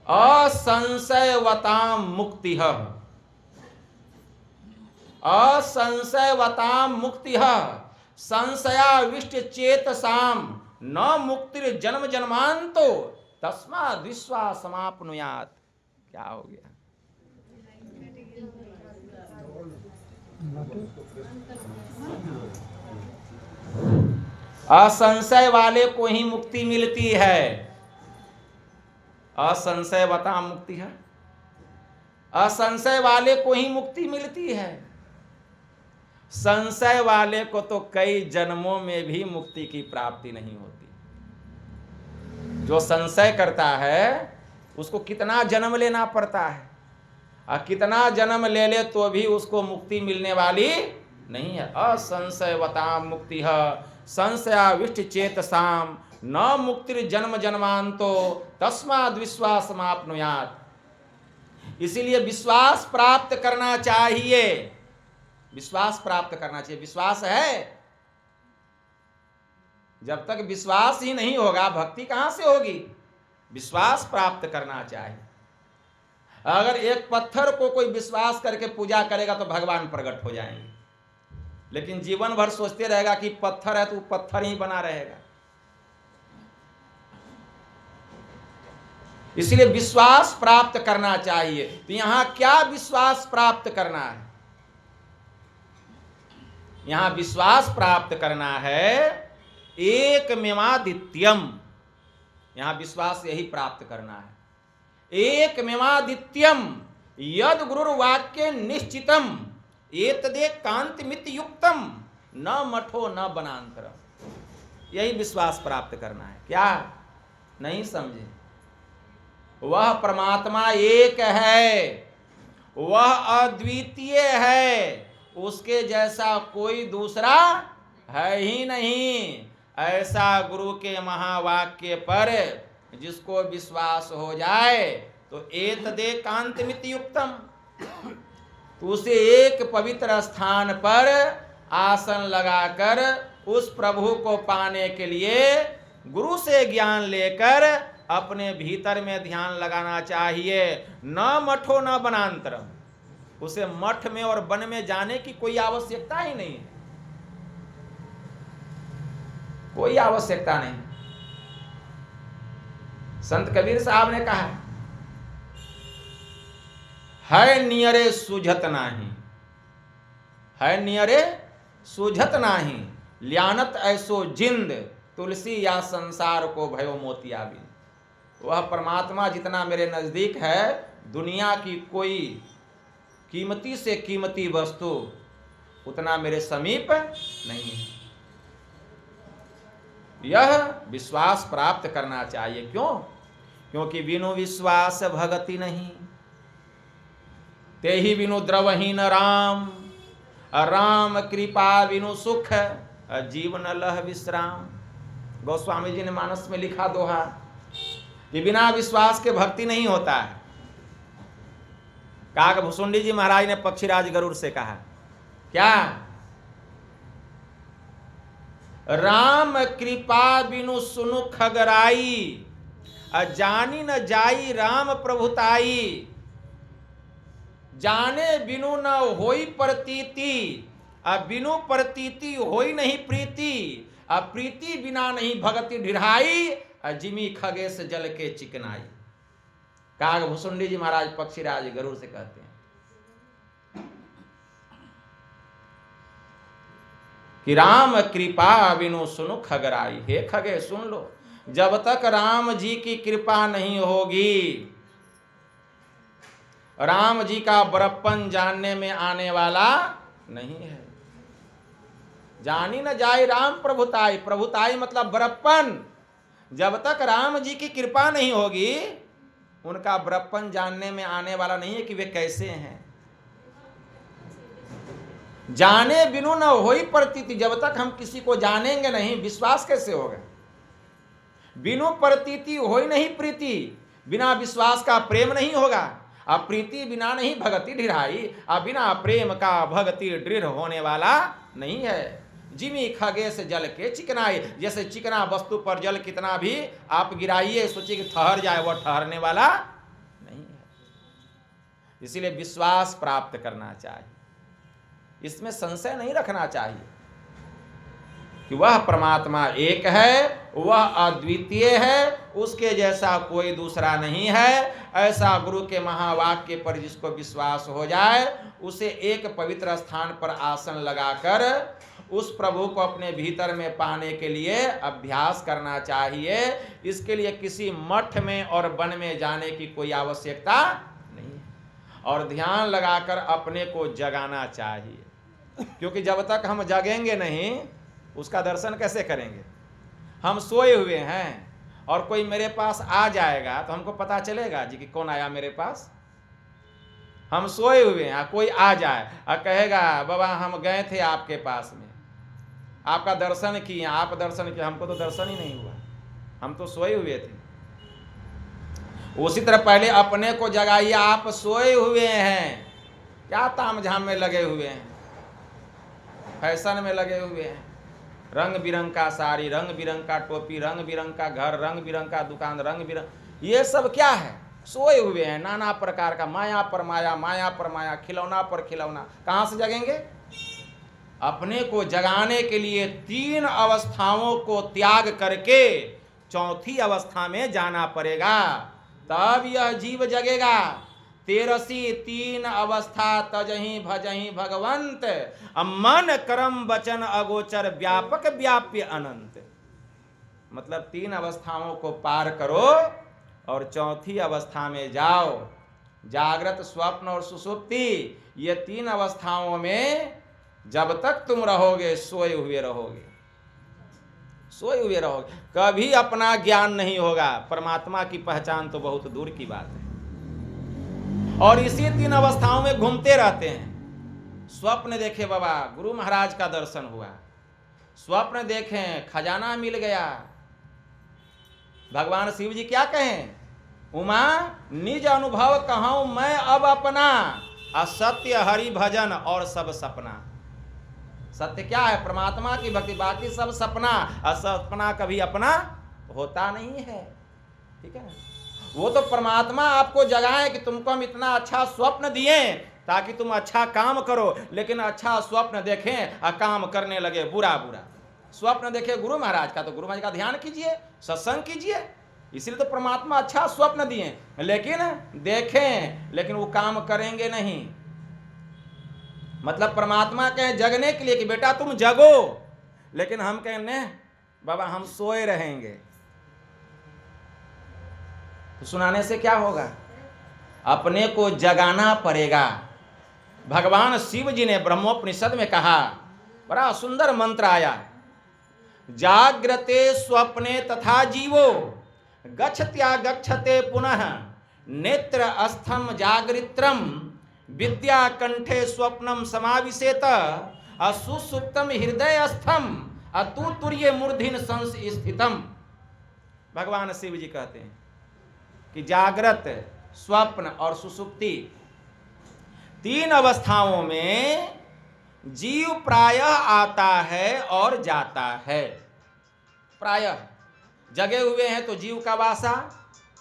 असंशयवताम मुक्तिः, असंशयवताम मुक्तिः संशयाविष्ट चेतसाम न मुक्तिर जन्म जन्मांतो तस्माद् विश्वास समाप्नुयात्। क्या हो गया। असंशय वाले को ही मुक्ति मिलती है। असंशयवताम मुक्ति है, असंशय वाले को ही मुक्ति मिलती है। संशय वाले को तो कई जन्मों में भी मुक्ति की प्राप्ति नहीं होती। जो संशय करता है उसको कितना जन्म लेना पड़ता है, और कितना जन्म ले ले तो भी उसको मुक्ति मिलने वाली नहीं है। असंशयवताम मुक्ति संशयाविष्ट चेतसाम न मुक्तिर जन्म जन्मांतो तस्माद् विश्वासमाप्नुयात्। इसीलिए विश्वास प्राप्त करना चाहिए, विश्वास प्राप्त करना चाहिए। विश्वास है, जब तक विश्वास ही नहीं होगा भक्ति कहां से होगी? विश्वास प्राप्त करना चाहिए। अगर एक पत्थर को कोई विश्वास करके पूजा करेगा तो भगवान प्रकट हो जाएंगे, लेकिन जीवन भर सोचते रहेगा कि पत्थर है तो पत्थर ही बना रहेगा। इसलिए विश्वास प्राप्त करना चाहिए। तो यहां क्या विश्वास प्राप्त करना है? यहां विश्वास प्राप्त करना है एकमेवाद्वितीयम। यहां विश्वास यही प्राप्त करना है। एकमेवाद्वितीयम यद गुरुर्वाक्य निश्चितम एतदे कांतिमित युक्तम न मठो न बनांतरम। यही विश्वास प्राप्त करना है। क्या नहीं समझे? वह परमात्मा एक है, वह अद्वितीय है, उसके जैसा कोई दूसरा है ही नहीं। ऐसा गुरु के महावाक्य पर जिसको विश्वास हो जाए तो एतदे कांतिमित युक्तम, तो उसे एक पवित्र स्थान पर आसन लगाकर उस प्रभु को पाने के लिए गुरु से ज्ञान लेकर अपने भीतर में ध्यान लगाना चाहिए। न मठो न बनांतरम। उसे मठ में और वन में जाने की कोई आवश्यकता ही नहीं है, कोई आवश्यकता नहीं। संत कबीर साहब ने कहा है नियरे सूझत नाही, है नियरे सूझत नाही, ल्यानत ऐसो जिंद तुलसी या संसार को भयो मोतिया बिन। वह परमात्मा जितना मेरे नजदीक है, दुनिया की कोई कीमती से कीमती वस्तु उतना मेरे समीप नहीं है। यह विश्वास प्राप्त करना चाहिए। क्यों? क्योंकि बिनु विश्वास भगति नहीं, ते ही बिनु द्रवहीन राम, राम कृपा बिनु सुख, जीवन लह विश्राम। गोस्वामी जी ने मानस में लिखा दोहा कि बिना विश्वास के भक्ति नहीं होता है। काग भुसुंडी जी महाराज ने पक्षीराज गरुड़ से कहा क्या? राम कृपा बिनु सुनु खगराई, जानी न जाई राम प्रभुताई, जाने बिनु न होई प्रतीति, बिनु प्रतीति होई नहीं प्रीति, प्रीति बिना नहीं भगति ढिढ़ाई, जिमी खगेश जल के चिकनाई। काग भुसुंडी जी महाराज पक्षीराज गरुड़ से कहते हैं कि राम कृपा बिनु सुनु खगराई। हे खगे सुन लो, जब तक राम जी की कृपा नहीं होगी, राम जी का बड़प्पन जानने में आने वाला नहीं है। जानी न जाए राम प्रभुताई, प्रभुताई मतलब बड़प्पन। जब तक राम जी की कृपा नहीं होगी, उनका बड़प्पन जानने में आने वाला नहीं है कि वे कैसे हैं। जाने बिनु न होई प्रतीति, जब तक हम किसी को जानेंगे नहीं, विश्वास कैसे होगा? बिनु प्रतीति होई नहीं प्रीति, बिना विश्वास का प्रेम नहीं होगा। अब प्रीति बिना नहीं भगति ढिढ़ाई, अब बिना प्रेम का भगति दृढ़ होने वाला नहीं है। जिमी खगेश जल के चिकनाई, जैसे चिकना वस्तु पर जल कितना भी आप गिराइए, सोचिए कि ठहर जाए, वह ठहरने वाला नहीं है। इसीलिए विश्वास प्राप्त करना चाहिए, इसमें संशय नहीं रखना चाहिए कि वह परमात्मा एक है, वह अद्वितीय है, उसके जैसा कोई दूसरा नहीं है। ऐसा गुरु के महावाक्य पर जिसको विश्वास हो जाए, उसे एक पवित्र स्थान पर आसन लगाकर उस प्रभु को अपने भीतर में पाने के लिए अभ्यास करना चाहिए। इसके लिए किसी मठ में और वन में जाने की कोई आवश्यकता नहीं है, और ध्यान लगाकर अपने को जगाना चाहिए। क्योंकि जब तक हम जगेंगे नहीं, उसका दर्शन कैसे करेंगे? हम सोए हुए हैं और कोई मेरे पास आ जाएगा तो हमको पता चलेगा जी कि कौन आया मेरे पास? हम सोए हुए हैं, कोई आ जाए और कहेगा बाबा हम गए थे आपके पास में, आपका दर्शन किए, आप दर्शन किए, हमको तो दर्शन ही नहीं हुआ, हम तो सोए हुए थे। उसी तरह पहले अपने को जगाइए, आप सोए हुए हैं, क्या तामझाम में लगे हुए हैं, फैशन में लगे हुए हैं, रंग बिरंग का साड़ी, रंग बिरंग का टोपी, रंग बिरंग का घर, रंग बिरंग का दुकान, रंग बिरंग, ये सब क्या है? सोए हुए हैं, नाना प्रकार का, माया पर माया, माया पर माया, खिलौना पर खिलौना। कहाँ से जगेंगे? अपने को जगाने के लिए 3 अवस्थाओं को त्याग करके चौथी अवस्था में जाना पड़ेगा, तब यह जीव जगेगा। 13सी 3 अवस्था तजहि भजहि भगवंत, मन कर्म वचन अगोचर व्यापक व्याप्य अनंत। मतलब 3 अवस्थाओं को पार करो और चौथी अवस्था में जाओ। जागृत, स्वप्न और सुषुप्ति, ये 3 अवस्थाओं में जब तक तुम रहोगे सोए हुए रहोगे, सोए हुए रहोगे, कभी अपना ज्ञान नहीं होगा। परमात्मा की पहचान तो बहुत दूर की बात है। और इसी 3 अवस्थाओं में घूमते रहते हैं। स्वप्न देखे बाबा गुरु महाराज का दर्शन हुआ, स्वप्न देखें खजाना मिल गया। भगवान शिव जी क्या कहें? उमा निज अनुभव कहूं मैं अब अपना, असत्य हरि भजन और सब सपना। सत्य क्या है? परमात्मा की भक्ति, बाकी सब सपना। और सपना कभी अपना होता नहीं है, ठीक है। वो तो परमात्मा आपको जगाए कि तुमको हम इतना अच्छा स्वप्न दिए ताकि तुम अच्छा काम करो, लेकिन अच्छा स्वप्न देखें और काम करने लगे बुरा बुरा। स्वप्न देखे गुरु महाराज का तो गुरु महाराज का ध्यान कीजिए, सत्संग कीजिए, इसलिए तो परमात्मा अच्छा स्वप्न दिए, लेकिन देखें लेकिन वो काम करेंगे नहीं। मतलब परमात्मा कहें जगने के लिए कि बेटा तुम जगो, लेकिन हम कहें नहीं बाबा हम सोए रहेंगे, तो सुनाने से क्या होगा? अपने को जगाना पड़ेगा। भगवान शिव जी ने ब्रह्मोपनिषद में कहा, बड़ा सुंदर मंत्र आया, जाग्रते स्वप्ने तथा जीवो गच्छत्या गच्छते पुनः नेत्र अस्थम जागृत्रम विद्या कंठे स्वप्नम समाविशेत असुसुप्तम हृदय अस्थम अतुतुर्य मूर्धिन संस्थितम। भगवान शिव जी कहते हैं कि जागृत, स्वप्न और सुसुप्ति 3 अवस्थाओं में जीव प्रायः आता है और जाता है। प्रायः जगे हुए हैं तो जीव का वासा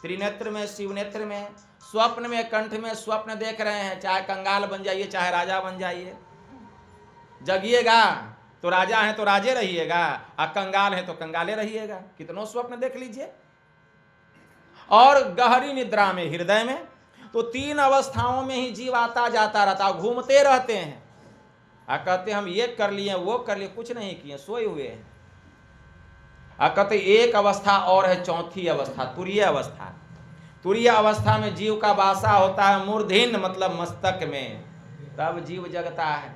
त्रिनेत्र में, शिव नेत्र में, स्वप्न में, कंठ में स्वप्न देख रहे हैं, चाहे कंगाल बन जाइए चाहे राजा बन जाइए। जगिएगा तो राजा है तो राजे रहिएगा, और कंगाल है तो कंगाले रहिएगा। कितनों स्वप्न देख लीजिए। और गहरी निद्रा में, हृदय में, तो 3 अवस्थाओं में ही जीव आता जाता रहता, घूमते रहते हैं। कहते हम ये कर लिए वो कर लिए, कुछ नहीं किए, सोए हुए हैं। कहते एक अवस्था और है, चौथी अवस्था, तुरीय अवस्था। तुरीय अवस्था में जीव का वासा होता है मूर्धन्य, मतलब मस्तक में, तब जीव जगता है।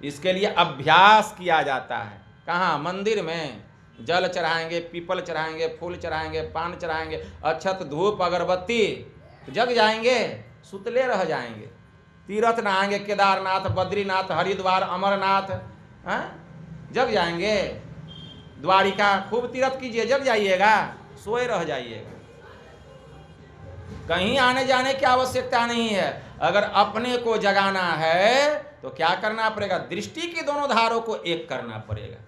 इसके लिए अभ्यास किया जाता है। कहाँ? मंदिर में जल चढ़ाएंगे, पीपल चढ़ाएंगे, फूल चढ़ाएंगे, पान चढ़ाएंगे, अक्षत धूप अगरबत्ती, जग जाएंगे, सुतले रह जाएंगे। तीर्थ नहाएंगे, केदारनाथ, बद्रीनाथ, हरिद्वार, अमरनाथ, जग जाएंगे। द्वारिका खूब तीर्थ कीजिए, जग जाइएगा, सोए रह जाइएगा। कहीं आने जाने की आवश्यकता नहीं है। अगर अपने को जगाना है तो क्या करना पड़ेगा? दृष्टि की दोनों धारों को एक करना पड़ेगा।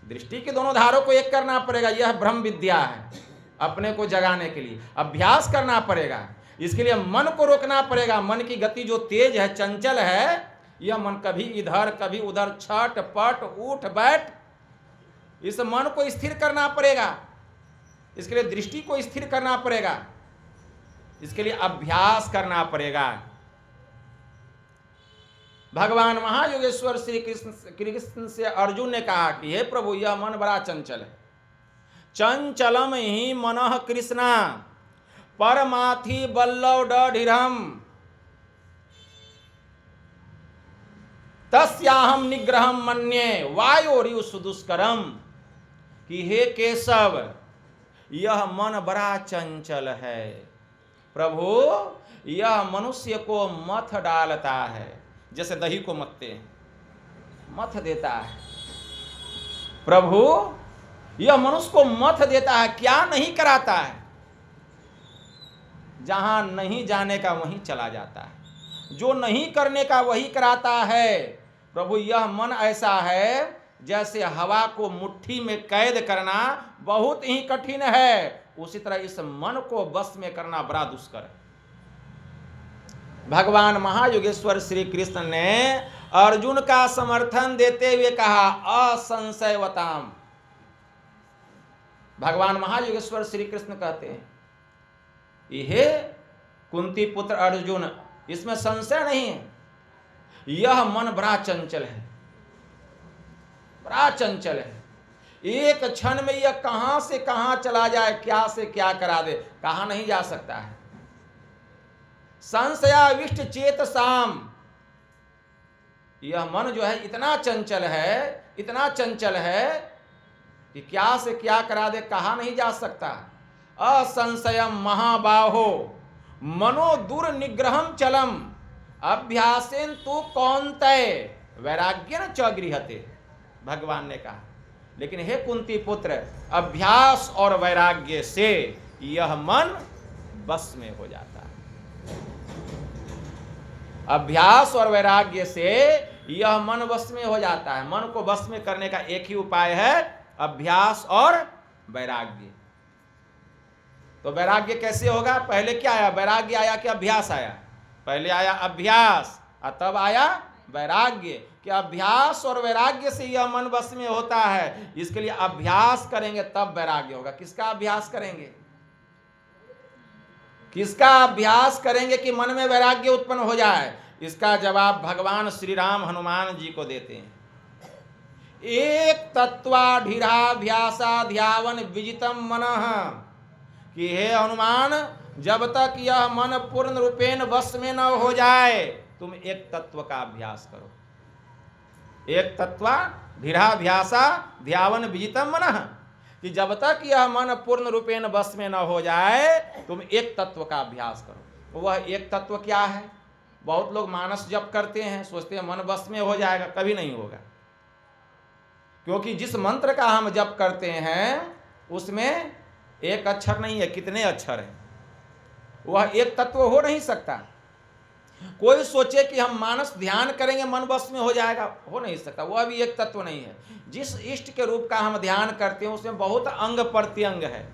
दृष्टि के दोनों धारों को एक करना पड़ेगा। यह ब्रह्म विद्या है। अपने को जगाने के लिए अभ्यास करना पड़ेगा। इसके लिए मन को रोकना पड़ेगा। मन की गति जो तेज है, चंचल है, यह मन कभी इधर कभी उधर छट पट उठ बैठ, इस मन को स्थिर करना पड़ेगा। इसके लिए दृष्टि को स्थिर करना पड़ेगा। इसके लिए अभ्यास करना पड़ेगा। भगवान महायोगेश्वर श्री कृष्ण से अर्जुन ने कहा कि हे प्रभु, यह मन बड़ा चंचल है। चंचलम ही मनः कृष्णा परमाथि बल्लव डढ़िरम तस्याहम निग्रहम मन्ये वायोरिव सुदुष्करम। कि हे केशव, यह मन बड़ा चंचल है, प्रभु यह मनुष्य को मथ डालता है, जैसे दही को मथते हैं, मथ देता है। प्रभु यह मनुष्य को मथ देता है, क्या नहीं कराता है। जहां नहीं जाने का वहीं चला जाता है, जो नहीं करने का वही कराता है। प्रभु यह मन ऐसा है जैसे हवा को मुट्ठी में कैद करना बहुत ही कठिन है, उसी तरह इस मन को बस में करना बड़ा दुष्कर है। भगवान महायोगेश्वर श्री कृष्ण ने अर्जुन का समर्थन देते हुए कहा असंशयवताम। भगवान महायोगेश्वर श्री कृष्ण कहते हैं, यह कुंती पुत्र अर्जुन, इसमें संशय नहीं है, यह मन बड़ा चंचल है, बड़ा चंचल है। एक क्षण में यह कहां से कहां चला जाए, क्या से क्या करा दे, कहां नहीं जा सकता है। संशयाविष्ट चेतसाम, यह मन जो है इतना चंचल है, इतना चंचल है कि क्या से क्या करा दे, कहा नहीं जा सकता। असंशयम महाबाहो मनो दुर्निग्रहम चलम अभ्यासेन तु कौन्तेय वैराग्येन च गृह्यते। भगवान ने कहा, लेकिन हे कुंती पुत्र, अभ्यास और वैराग्य से यह मन बस में हो जाता है। अभ्यास और वैराग्य से यह मन वश में हो जाता है। मन को वश में करने का एक ही उपाय है, अभ्यास और वैराग्य। तो वैराग्य कैसे होगा? पहले क्या आया? वैराग्य आया कि अभ्यास आया? पहले आया अभ्यास और तब आया वैराग्य। कि अभ्यास और वैराग्य से यह मन वश में होता है, इसके लिए अभ्यास करेंगे तब वैराग्य होगा। किसका अभ्यास करेंगे? किसका अभ्यास करेंगे कि मन में वैराग्य उत्पन्न हो जाए? इसका जवाब भगवान श्री राम हनुमान जी को देते हैं। एक तत्वाढिराभ्यासा ध्यावन विजितम मनः, कि हे हनुमान, जब तक यह मन पूर्ण रूपेण वश में न हो जाए तुम एक तत्व का अभ्यास करो। एक तत्वाढिराभ्यासा ध्यावन विजितम मनः, कि जब तक यह मन पूर्ण रूपेण वश में न हो जाए तुम एक तत्व का अभ्यास करो। वह एक तत्व क्या है? बहुत लोग मानस जप करते हैं, सोचते हैं मन वश में हो जाएगा, कभी नहीं होगा। क्योंकि जिस मंत्र का हम जप करते हैं उसमें एक अक्षर नहीं है, कितने अक्षर हैं। वह एक तत्व हो नहीं सकता। कोई सोचे कि हम मानस ध्यान करेंगे मन वश में हो जाएगा, हो नहीं सकता। वह भी एक तत्व नहीं है। जिस इष्ट के रूप का हम ध्यान करते हैं उसमें बहुत अंग प्रत्यंग है।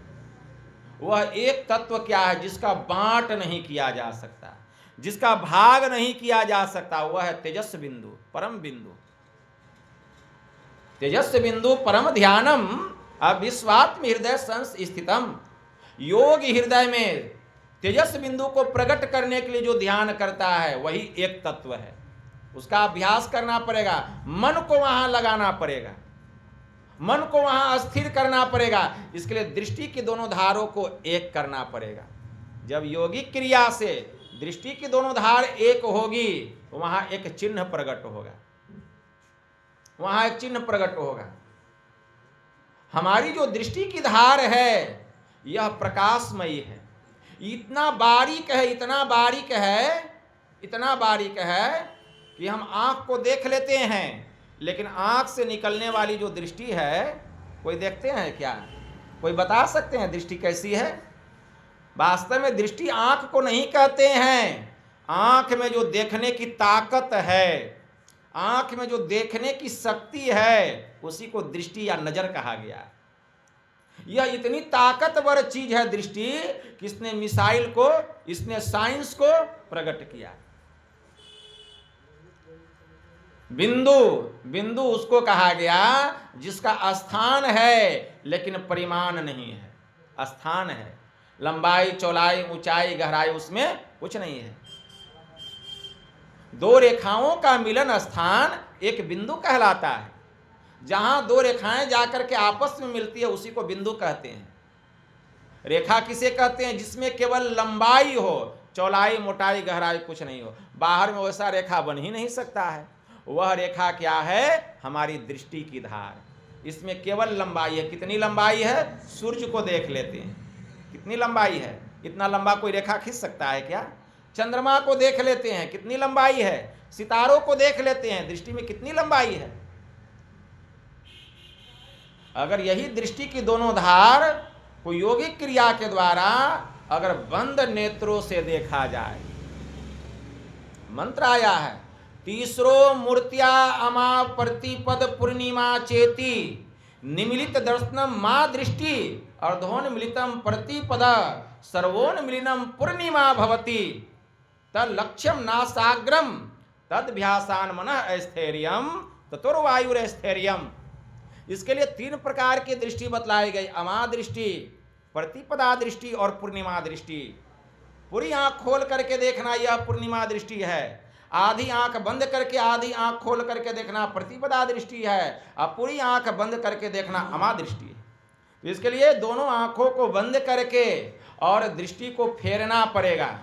वह एक तत्व क्या है? जिसका बांट नहीं किया जा सकता, जिसका भाग नहीं किया जा सकता, वह है तेजस बिंदु, परम बिंदु। तेजस बिंदु परम ध्यानम अविश्वात्म हृदय संस्थितम। योग हृदय में तेजस बिंदु को प्रकट करने के लिए जो ध्यान करता है वही एक तत्व है। उसका अभ्यास करना पड़ेगा, मन को वहां लगाना पड़ेगा, मन को वहां स्थिर करना पड़ेगा। इसके लिए दृष्टि की दोनों धारों को एक करना पड़ेगा। जब योगिक क्रिया से दृष्टि की दोनों धार एक होगी तो वहां एक चिन्ह प्रकट होगा, वहां एक चिन्ह प्रकट होगा। हमारी जो दृष्टि की धार है यह प्रकाशमयी है, इतना बारीक है, इतना बारीक है, इतना बारीक है कि हम आंख को देख लेते हैं, लेकिन आंख से निकलने वाली जो दृष्टि है, कोई देखते हैं क्या? कोई बता सकते हैं दृष्टि कैसी है? वास्तव में दृष्टि आंख को नहीं कहते हैं। आंख में जो देखने की ताकत है, आंख में जो देखने की शक्ति है, उसी को दृष्टि या नजर कहा गया। यह इतनी ताकतवर चीज है दृष्टि कि इसने मिसाइल को, इसने साइंस को प्रकट किया। बिंदु, बिंदु उसको कहा गया जिसका स्थान है लेकिन परिमाण नहीं है। स्थान है, लंबाई, चौड़ाई, ऊंचाई, गहराई उसमें कुछ नहीं है। दो रेखाओं का मिलन स्थान एक बिंदु कहलाता है। जहां दो रेखाएं जाकर के आपस में मिलती है उसी को बिंदु कहते हैं। रेखा किसे कहते हैं? जिसमें केवल लंबाई हो, चौड़ाई, मोटाई, गहराई कुछ नहीं हो। बाहर में वैसा रेखा बन ही नहीं सकता है। वह रेखा क्या है? हमारी दृष्टि की धार। इसमें केवल लंबाई है। कितनी लंबाई है? सूर्य को देख लेते हैं, कितनी लंबाई है? इतना लंबा कोई रेखा खींच सकता है क्या? चंद्रमा को देख लेते हैं कितनी लंबाई है, सितारों को देख लेते हैं दृष्टि में कितनी लंबाई है। अगर यही दृष्टि की दोनों धार को योगिक क्रिया के द्वारा अगर बंद नेत्रों से देखा जाए, मंत्र आया है तीसरो मूर्त्या अमा प्रतिपद पूर्णिमा चेती निमिलित दर्शनम मां दृष्टि अर्धोन्मिलितम प्रतिपद सर्वोन्मिलिनम पूर्णिमा भवति तल्लक्ष्यम नासाग्रम तद्भ्यासान मनः स्थैर्यम ततुर्वायुरस्थैर्यम। इसके लिए 3 प्रकार की दृष्टि बतलाई गई, अमा दृष्टि, प्रतिपदा दृष्टि और पूर्णिमा दृष्टि। पूरी आंख खोल करके देखना यह पूर्णिमा दृष्टि है, आधी आंख बंद करके आधी आंख खोल करके देखना प्रतिपदा दृष्टि है, और पूरी आंख बंद करके देखना अमा दृष्टि है। तो इसके लिए दोनों आंखों को बंद करके और दृष्टि को फेरना पड़ेगा,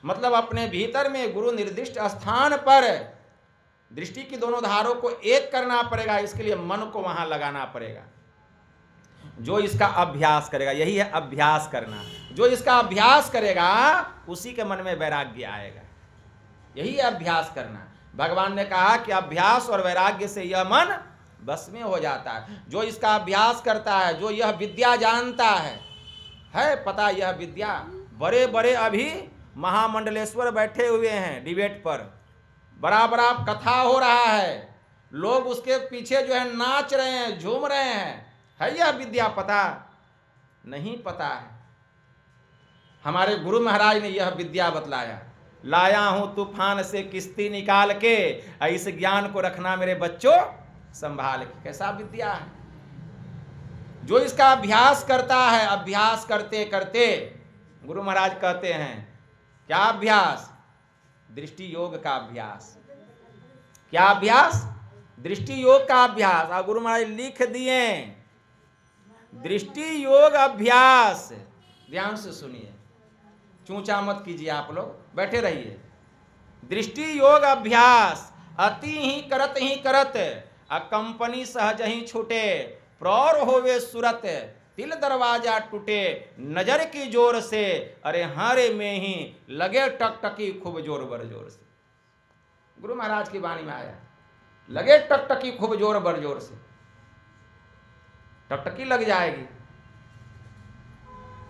मतलब अपने भीतर में गुरु निर्दिष्ट स्थान पर दृष्टि की दोनों धारों को एक करना पड़ेगा। इसके लिए मन को वहां लगाना पड़ेगा। जो इसका अभ्यास करेगा, यही है अभ्यास करना, जो इसका अभ्यास करेगा उसी के मन में वैराग्य आएगा, यही है अभ्यास करना। भगवान ने कहा कि अभ्यास और वैराग्य से यह मन बस में हो जाता है। जो इसका अभ्यास करता है, जो यह विद्या जानता है पता यह विद्या। बड़े बड़े अभी महामंडलेश्वर बैठे हुए हैं डिबेट पर, बड़ा बड़ा कथा हो रहा है, लोग उसके पीछे जो है नाच रहे हैं, झूम रहे हैं, है यह विद्या पता? नहीं पता है। हमारे गुरु महाराज ने यह विद्या बतलाया, लाया हूं तूफान से किश्ती निकाल के, इस ज्ञान को रखना मेरे बच्चों संभाल के। कैसा विद्या है? जो इसका अभ्यास करता है, अभ्यास करते करते गुरु महाराज कहते हैं क्या अभ्यास? दृष्टि योग का अभ्यास। क्या अभ्यास? दृष्टि योग का अभ्यास। और गुरु महाराज लिख दिए दृष्टि योग अभ्यास। ध्यान से सुनिए, चूंचा मत कीजिए, आप लोग बैठे रहिए। दृष्टि योग अभ्यास अति ही करत कंपनी सहज ही छूटे, प्रौर होवे सूरत तिल दरवाजा टूटे, नजर की जोर से अरे हारे में ही लगे टकटकी खूब जोर बर जोर से। गुरु महाराज की वाणी में आया, लगे टकटकी खूब जोर बर जोर से, टकटकी लग जाएगी।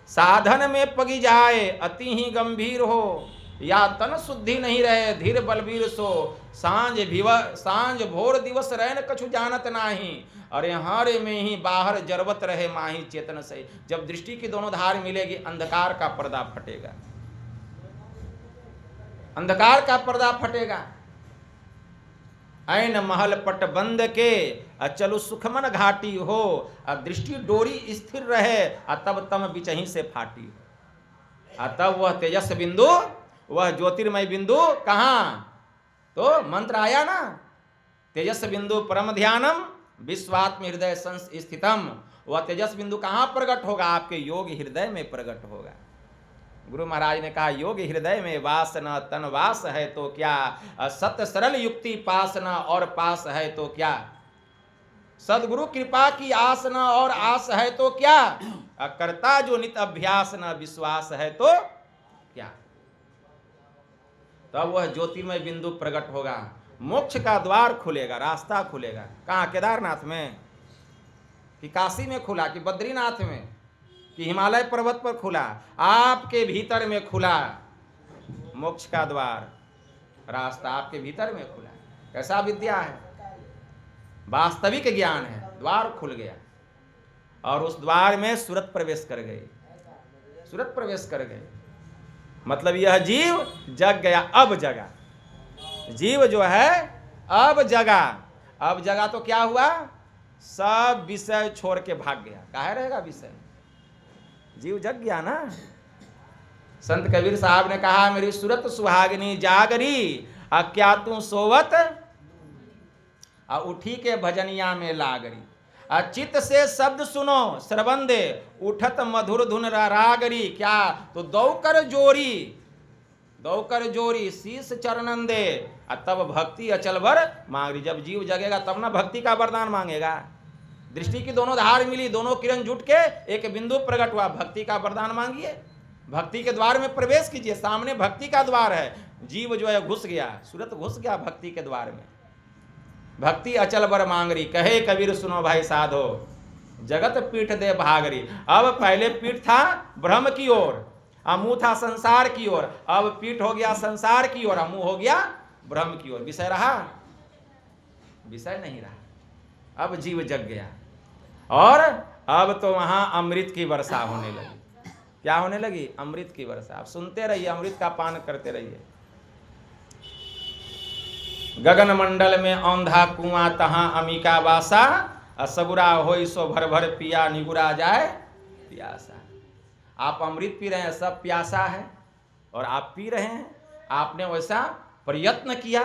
साधन में पगी जाए अति ही गंभीर हो, या तन शुद्धि नहीं रहे धीर बलबीर सो, सांझ भोर दिवस रहन कछु जानत नाही, अरे हारे में ही बाहर जरवत रहे माही चेतन से। जब दृष्टि की दोनों धार मिलेगी अंधकार का पर्दा फटेगा, अंधकार का पर्दा फटेगा। ऐन महल पट बंद के चलो सुखमन घाटी हो, दृष्टि डोरी स्थिर रहे तब तम बिचही से फाटी हो। तब वह तेजस बिंदु, वह ज्योतिर्मय बिंदु कहाँ? तो मंत्र आया ना, तेजस बिंदु परम ध्यानम विश्वात्म हृदय संस्थितम। वह तेजस बिंदु कहाँ प्रकट होगा? आपके योग हृदय में प्रकट होगा। गुरु महाराज ने कहा योग हृदय में वासना तन वास है तो क्या, सत्य सरल युक्ति पासना और पास है तो क्या, सदगुरु कृपा की आसना और आस है तो क्या, करता जो नित अभ्यास न विश्वास है तो क्या। तब वह ज्योतिर्मय बिंदु प्रकट होगा, मोक्ष का द्वार खुलेगा, रास्ता खुलेगा। कहाँ? केदारनाथ में कि काशी में खुला कि बद्रीनाथ में कि हिमालय पर्वत पर खुला? आपके भीतर में खुला मोक्ष का द्वार, रास्ता आपके भीतर में खुला। कैसा विद्या है? वास्तविक ज्ञान है। द्वार खुल गया और उस द्वार में सूरत प्रवेश कर गई, सूरत प्रवेश कर गई। मतलब यह जीव जग गया, अब जगा। जीव जो है अब जगा। अब जगा तो क्या हुआ? सब विषय छोड़ के भाग गया। काहे रहेगा विषय? जीव जग गया ना। संत कबीर साहब ने कहा मेरी सूरत सुहागनी जागरी, क्या तू सोवत उठी के भजनिया में लागरी, चित्त से शब्द सुनो श्रवण दे उठत मधुर धुन रागरी। क्या? तो दौकर जोरी शीश चरणन दे, तब भक्ति अचल भर मांगरी। जब जीव जगेगा तब ना भक्ति का वरदान मांगेगा। दृष्टि की दोनों धार मिली, दोनों किरण जुट के एक बिंदु प्रकट हुआ, भक्ति का वरदान मांगिए। भक्ति के द्वार में प्रवेश कीजिए, सामने भक्ति का द्वार है। जीव जो है घुस गया, सूरत घुस गया भक्ति के द्वार में। भक्ति अचल बर मांगरी, कहे कबीर सुनो भाई साधो, जगत पीठ दे भागरी। अब पहले पीठ था ब्रह्म की ओर, अब मुंह था संसार की ओर। अब पीठ हो गया संसार की ओर, अब मुंह हो गया ब्रह्म की ओर। विषय रहा? विषय नहीं रहा। अब जीव जग गया और अब तो वहां अमृत की वर्षा होने लगी। क्या होने लगी? अमृत की वर्षा। आप सुनते रहिए, अमृत का पान करते रहिए। गगन मंडल में औंधा कुआं, तहां अमिका वासा, असगुरा होई सो भर भर पिया, निगुरा जाए प्यासा। आप अमृत पी रहे हैं, सब प्यासा है और आप पी रहे हैं। आपने वैसा प्रयत्न किया,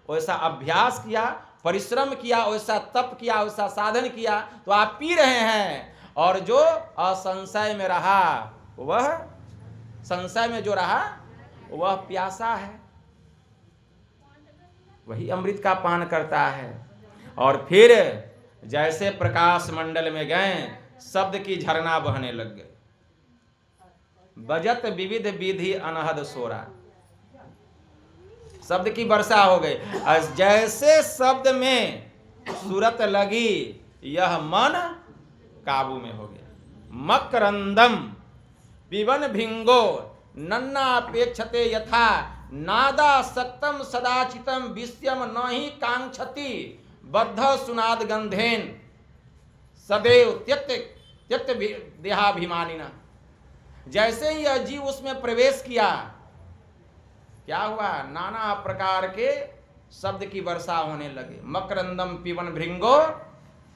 वैसा अभ्यास किया, परिश्रम किया, वैसा तप किया, वैसा साधन किया, तो आप पी रहे हैं। और जो असंशय में रहा, वह संशय में जो रहा वह प्यासा है, वही अमृत का पान करता है। और फिर जैसे प्रकाश मंडल में गए, शब्द की झरना बहने लग गए। बजत विविध विधि अनहद सोरा, शब्द की वर्षा हो गई। जैसे शब्द में सूरत लगी, यह मन काबू में हो गया। मकरंदम पिबन भिंगो नन्ना अपेक्षते यथा, नादा सक्तम सदाचितम विषयम नहि कांक्षति, बद्ध सुनाद गंधेन सदैव त्यक्त देहाभिमानिना। जैसे ही यह जीव उसमें प्रवेश किया, क्या हुआ? नाना प्रकार के शब्द की वर्षा होने लगे। मकरंदम पिबन भृंगो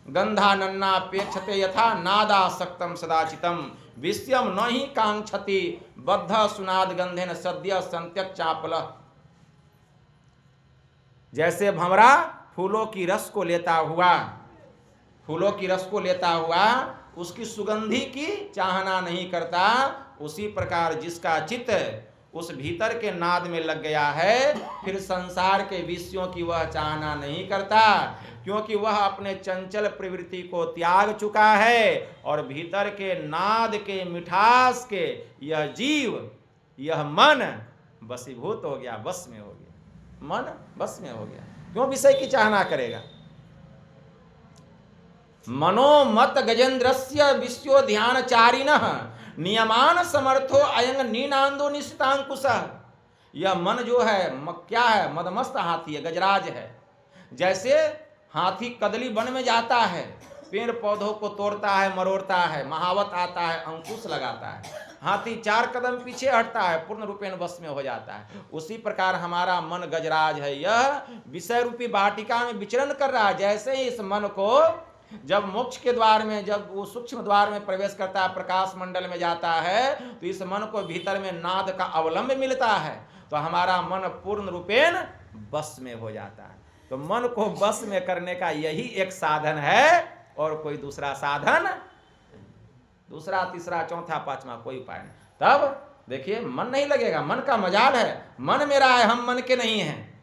गंधा नन्ना अपेक्षते यथा, नादा सक्तम सदाचितम विषयम नहि कांक्षति, बद्ध सुनाद गंधेन सद्य संत्यक चापल। जैसे भंवरा फूलों की रस को लेता हुआ, फूलों की रस को लेता हुआ उसकी सुगंधी की चाहना नहीं करता, उसी प्रकार जिसका चित्त उस भीतर के नाद में लग गया है, फिर संसार के विषयों की वह चाहना नहीं करता, क्योंकि वह अपने चंचल प्रवृत्ति को त्याग चुका है। और भीतर के नाद के मिठास के यह जीव, यह मन वशीभूत हो गया, बस में हो गया। मन बस में हो गया। क्यों विषय की चाहना करेगा? मनोमत गजेंद्रस्य विश्व ध्यान चारिणः, नियमान समर्थो अयंग नीनांदो निशितांकुश। यह मन जो है क्या है? मदमस्त हाथी है, गजराज है। जैसे हाथी कदली वन में जाता है, पेड़ पौधों को तोड़ता है, मरोड़ता है, महावत आता है, अंकुश लगाता है, हाथी 4 कदम पीछे हटता है, पूर्ण रूपेण वश में हो जाता है। उसी प्रकार हमारा मन गजराज है, यह विषय रूपी वाटिका में विचरण कर रहा है। जैसे ही इस मन को जब मोक्ष के द्वार में, जब वो सूक्ष्म द्वार में प्रवेश करता है, प्रकाश मंडल में जाता है, तो इस मन को भीतर में नाद का अवलंब मिलता है, तो हमारा मन पूर्ण रूपेण बस में हो जाता है। तो मन को बस में करने का यही एक साधन है, और कोई दूसरा साधन, दूसरा तीसरा चौथा पांचवा कोई उपाय नहीं। तब देखिए मन नहीं लगेगा। मन का मजाल है, मन मेरा है, हम मन के नहीं हैं।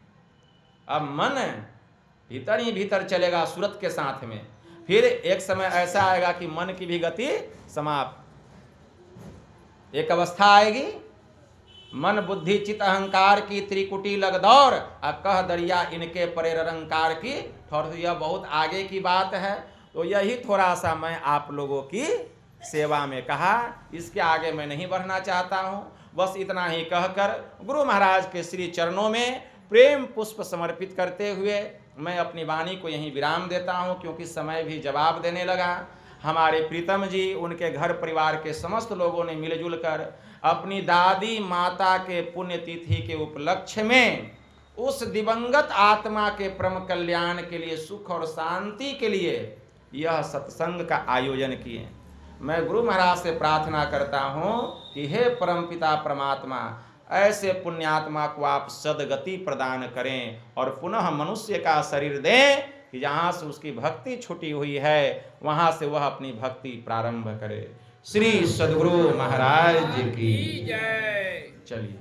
अब मन भीतर ही भीतर चलेगा सूरत के साथ में। फिर एक समय ऐसा आएगा कि मन की भी गति समाप्त। एक अवस्था आएगी, मन बुद्धि चित अहंकार की त्रिकुटी लग दौड़, कह दरिया इनके परे रंकार की ठौर। यह बहुत आगे की बात है, तो यही थोड़ा सा मैं आप लोगों की सेवा में कहा। इसके आगे मैं नहीं बढ़ना चाहता हूँ। बस इतना ही कहकर गुरु महाराज के श्री चरणों में प्रेम पुष्प समर्पित करते हुए मैं अपनी वाणी को यहीं विराम देता हूँ, क्योंकि समय भी जवाब देने लगा। हमारे प्रीतम जी, उनके घर परिवार के समस्त लोगों ने मिलजुल कर अपनी दादी माता के पुण्यतिथि के उपलक्ष्य में उस दिवंगत आत्मा के परम कल्याण के लिए, सुख और शांति के लिए यह सत्संग का आयोजन किए। मैं गुरु महाराज से प्रार्थना करता हूँ कि हे परमपिता परमात्मा, ऐसे पुण्यात्मा को आप सदगति प्रदान करें और पुनः मनुष्य का शरीर दें कि जहाँ से उसकी भक्ति छुटी हुई है वहाँ से वह अपनी भक्ति प्रारंभ करे। श्री सद्गुरु महाराज की जय। चलिए।